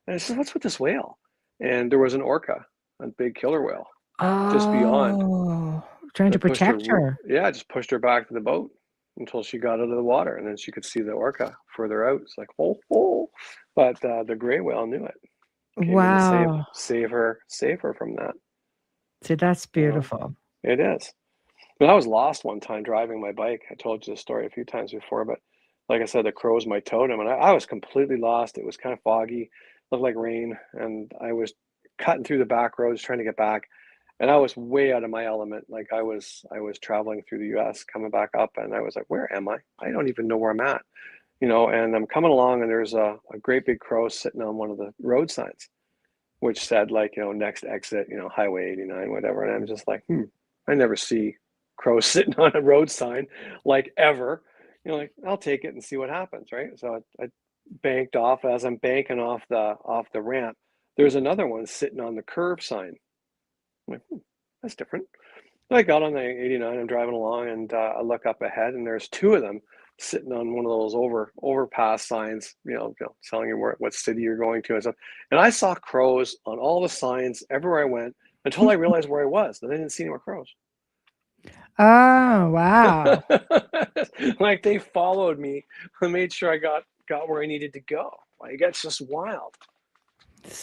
And I said, what's with this whale? And there was an orca, a big killer whale, just beyond. Oh, trying to That pushed her, protect her. yeah, just pushed her back to the boat until she got out of the water, and then she could see the orca further out. It's like, oh. But the gray whale knew it. Came in to Wow. save her from that. See, that's beautiful. It is. But I was lost one time driving my bike. I told you the story a few times before, but like I said, the crow's my totem, and I was completely lost. It was kind of foggy, looked like rain, and I was cutting through the back roads trying to get back. And I was way out of my element. Like I was traveling through the US, coming back up, and I was like, where am I? I don't even know where I'm at. And I'm coming along and there's a great big crow sitting on one of the road signs, which said like, next exit, Highway 89, whatever. And I'm just like, I never see crows sitting on a road sign like ever. Like I'll take it and see what happens, right? So I banked off. As I'm banking off the ramp, there's another one sitting on the curve sign. I'm like, that's different. I got on the 89, I'm driving along, and I look up ahead, and there's two of them sitting on one of those overpass signs, telling you what city you're going to and stuff. And I saw crows on all the signs everywhere I went until I realized where I was. And I didn't see any more crows. Oh, wow. Like they followed me and made sure I got where I needed to go. Like it's just wild.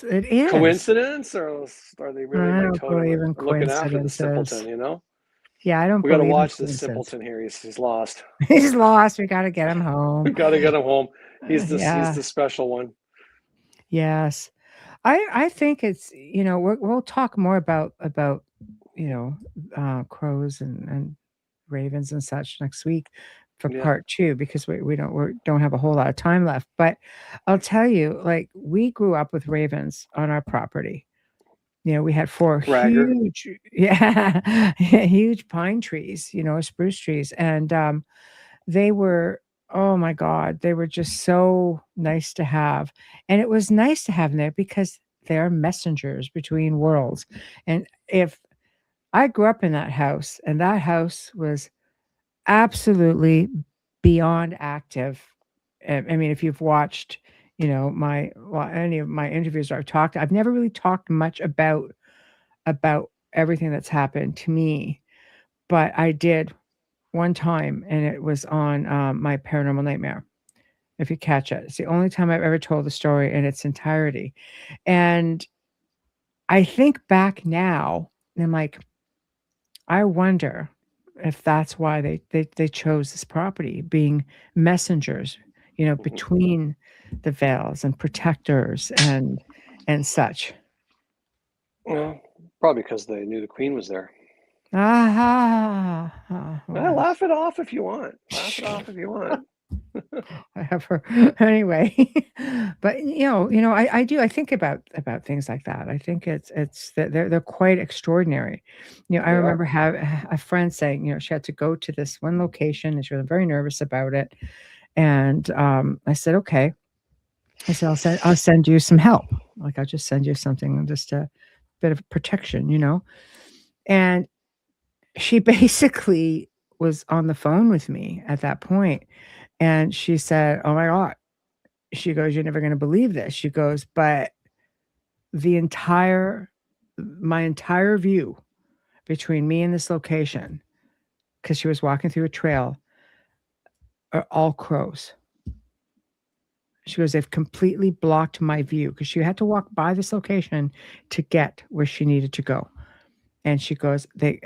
It is. Coincidence, or are they really I my don't totem believe in looking after the simpleton, coincidences. Yeah, I don't We got to believe in watch this coincidence. simpleton here. He's lost. He's lost. We got to get him home. We got to get him home. He's Yeah. the special one. Yes. I think it's, we'll talk more about crows and ravens and such next week for Yeah. part 2, because we don't have a whole lot of time left. But I'll tell you, like, we grew up with ravens on our property. We had 4 Bragger. huge pine trees, spruce trees. And they were, oh my God, they were just so nice to have. And it was nice to have them there because they're messengers between worlds. And if I grew up in that house, and that house was absolutely beyond active. I mean, if you've watched, any of my interviews I've never really talked much about everything that's happened to me, but I did one time, and it was on my Paranormal Nightmare. If you catch it, it's the only time I've ever told the story in its entirety. And I think back now, and I'm like, I wonder if that's why they chose this property, being messengers, between the veils and protectors and such. Well, probably because they knew the queen was there. Well, Laugh it off if you want. Laugh it off if you want. I have her anyway. But I do. I think about things like that. I think it's they're quite extraordinary. I remember having a friend saying, she had to go to this one location and she was very nervous about it. And I said, okay. I said, I'll send you some help. Like, I'll just send you something, just a bit of protection, And she basically was on the phone with me at that point. And she said, oh my God. She goes, you're never going to believe this. She goes, but my entire view between me and this location, because she was walking through a trail, are all crows. She goes, they've completely blocked my view, because she had to walk by this location to get where she needed to go. And she goes, they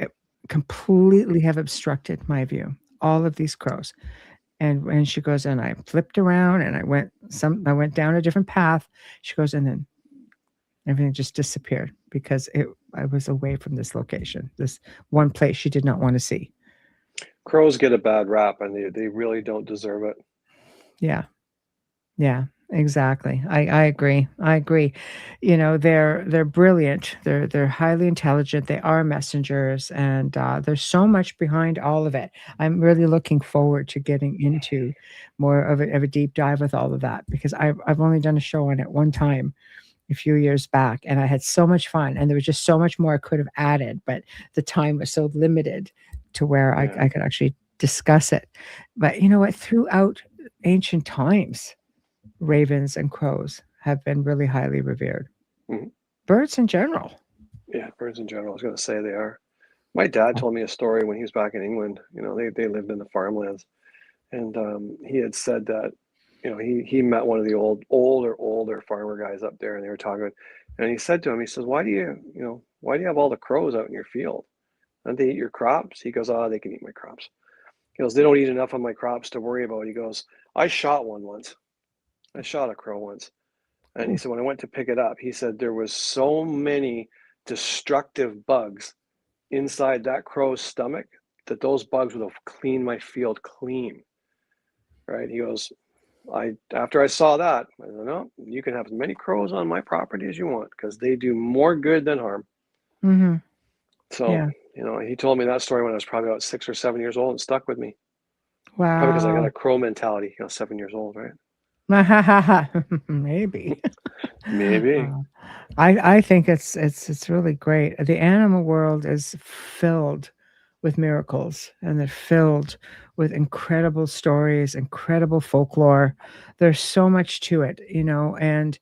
completely have obstructed my view, all of these crows. And she goes, and I flipped around and I went down a different path. She goes, and then everything just disappeared because I was away from this location, this one place she did not want to see. Crows get a bad rap, and they really don't deserve it. Yeah. Yeah, exactly. I agree. I agree. You know, they're brilliant. They're highly intelligent. They are messengers, and there's so much behind all of it. I'm really looking forward to getting into more of a deep dive with all of that because I've only done a show on it one time a few years back, and I had so much fun, and there was just so much more I could have added, but the time was so limited to where I could actually discuss it. But you know what? Throughout ancient times, ravens and crows have been really highly revered. Mm-hmm. Birds in general. Yeah, birds in general. I was going to say they are. My dad told me a story when he was back in England. You know, they lived in the farmlands, and he had said that, you know, he met one of the older farmer guys up there, and they were talking, and he said to him, he says, why do you have all the crows out in your field? Don't they eat your crops? He goes, oh, they can eat my crops. He goes, they don't eat enough of my crops to worry about. He goes, I shot one once. I shot a crow once. And he said, when I went to pick it up, he said there was so many destructive bugs inside that crow's stomach that those bugs would have cleaned my field clean. Right? He goes, after I saw that, I said, no, you can have as many crows on my property as you want because they do more good than harm. Mm-hmm. So, yeah. you know, he told me that story when I was probably about 6 or 7 years old and stuck with me. Wow. Probably because I got a crow mentality, 7 years old, right? Maybe. Maybe. I think it's really great. The animal world is filled with miracles, and they're filled with incredible stories, incredible folklore. There's so much to it, you know, and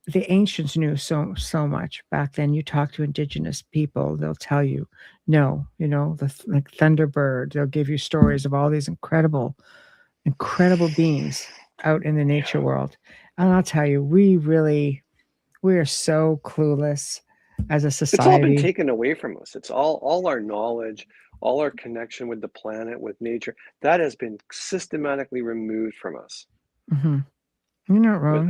the ancients knew so much back then. You talk to indigenous people, they'll tell you, no, you know, like Thunderbird, they'll give you stories of all these incredible beings out in the nature world. And I'll tell you, we are so clueless as a society. It's all been taken away from us. It's all our knowledge, all our connection with the planet, with nature, that has been systematically removed from us. Mm-hmm. You're not wrong.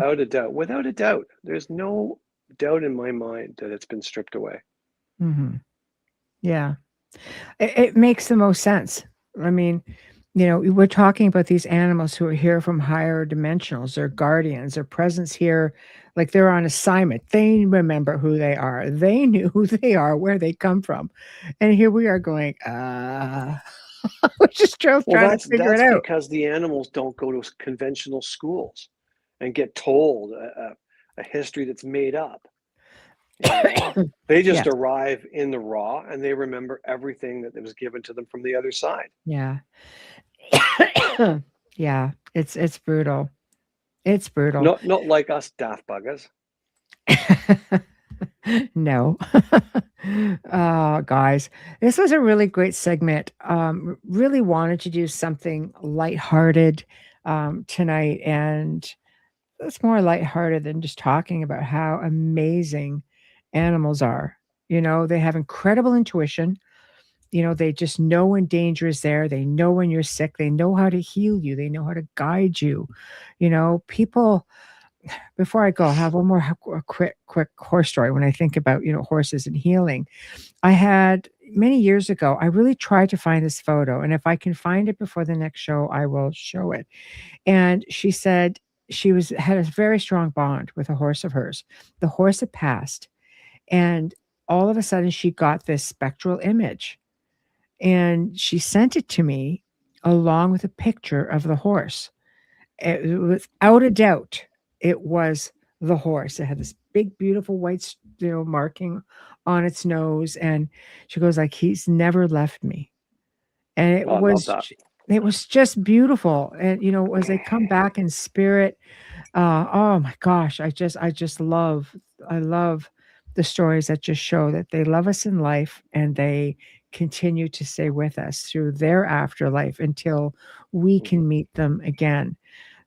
Without a doubt. There's no doubt in my mind that it's been stripped away. Mm-hmm. Yeah. It makes the most sense. I mean, you know, we're talking about these animals who are here from higher dimensionals, they're guardians, their presence here, like they're on assignment. They remember who they are. They knew who they are, where they come from. And here we are going, we're just trying to figure it out. That's because the animals don't go to conventional schools and get told a history that's made up. They just arrive in the raw, and they remember everything that was given to them from the other side. Yeah. Yeah, it's brutal. It's brutal. Not like us daft buggers. No. Guys, this was a really great segment. Really wanted to do something lighthearted tonight, and it's more lighthearted than just talking about how amazing animals are. You know, they have incredible intuition. You know, they just know when danger is there. They know when you're sick. They know how to heal you. They know how to guide you. You know, people, before I go, I have one more quick horse story when I think about, you know, horses and healing. I had many years ago, I really tried to find this photo. And if I can find it before the next show, I will show it. And she said she had a very strong bond with a horse of hers. The horse had passed. And all of a sudden she got this spectral image. And she sent it to me along with a picture of the horse. Without a doubt, it was the horse. It had this big, beautiful white, you know, marking on its nose. And she goes like, he's never left me. And it was just beautiful. And, you know, as they come back in spirit, oh my gosh, I love the stories that just show that they love us in life and they continue to stay with us through their afterlife until we can meet them again.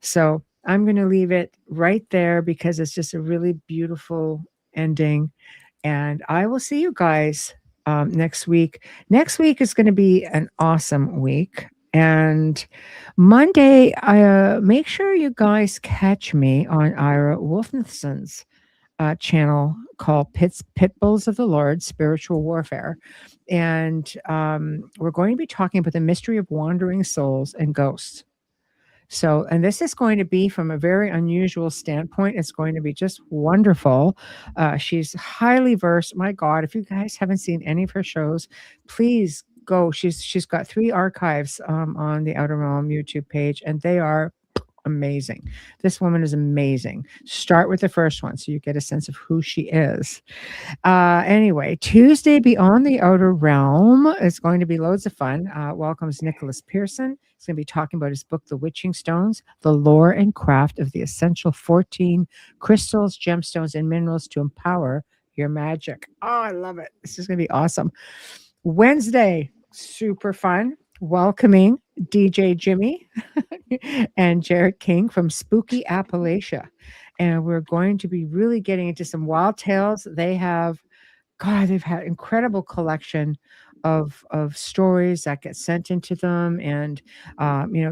So I'm going to leave it right there because it's just a really beautiful ending. And I will see you guys next week. Next week is going to be an awesome week. And Monday, make sure you guys catch me on Ira Wolfenson's channel called Pitbulls of the Lord, Spiritual Warfare. And we're going to be talking about the mystery of wandering souls and ghosts. So, and this is going to be from a very unusual standpoint. It's going to be just wonderful. She's highly versed. My God, if you guys haven't seen any of her shows, please go. She's got 3 archives on the Outer Realm YouTube page, and they are amazing. This woman is amazing. Start with the first one so you get a sense of who she is. Anyway, Tuesday Beyond the Outer Realm is going to be loads of fun. Welcomes Nicholas Pearson. He's going to be talking about his book, The Witching Stones, the lore and craft of the essential 14 crystals, gemstones, and minerals to empower your magic. Oh, I love it. This is going to be awesome. Wednesday, super fun. Welcoming DJ Jimmy and Jared King from Spooky Appalachia. And we're going to be really getting into some wild tales. They've had incredible collection of stories that get sent into them. And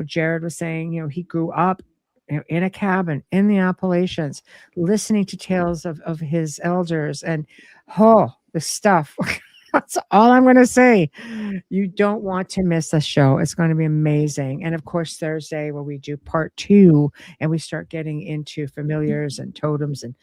Jared was saying, he grew up in a cabin in the Appalachians, listening to tales of his elders, and the stuff. That's all I'm going to say. You don't want to miss the show. It's going to be amazing. And of course, Thursday, where we do part 2, and we start getting into familiars and totems and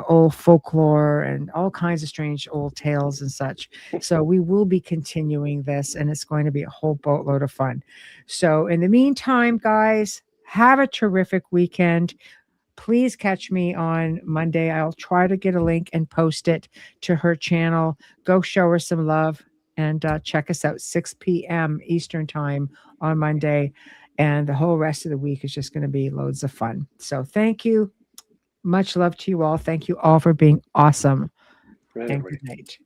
old folklore and all kinds of strange old tales and such. So we will be continuing this, and it's going to be a whole boatload of fun. So in the meantime, guys, have a terrific weekend. Please catch me on Monday. I'll try to get a link and post it to her channel. Go show her some love, and check us out 6 p.m. Eastern time on Monday. And the whole rest of the week is just going to be loads of fun. So thank you. Much love to you all. Thank you all for being awesome. Right, and good night.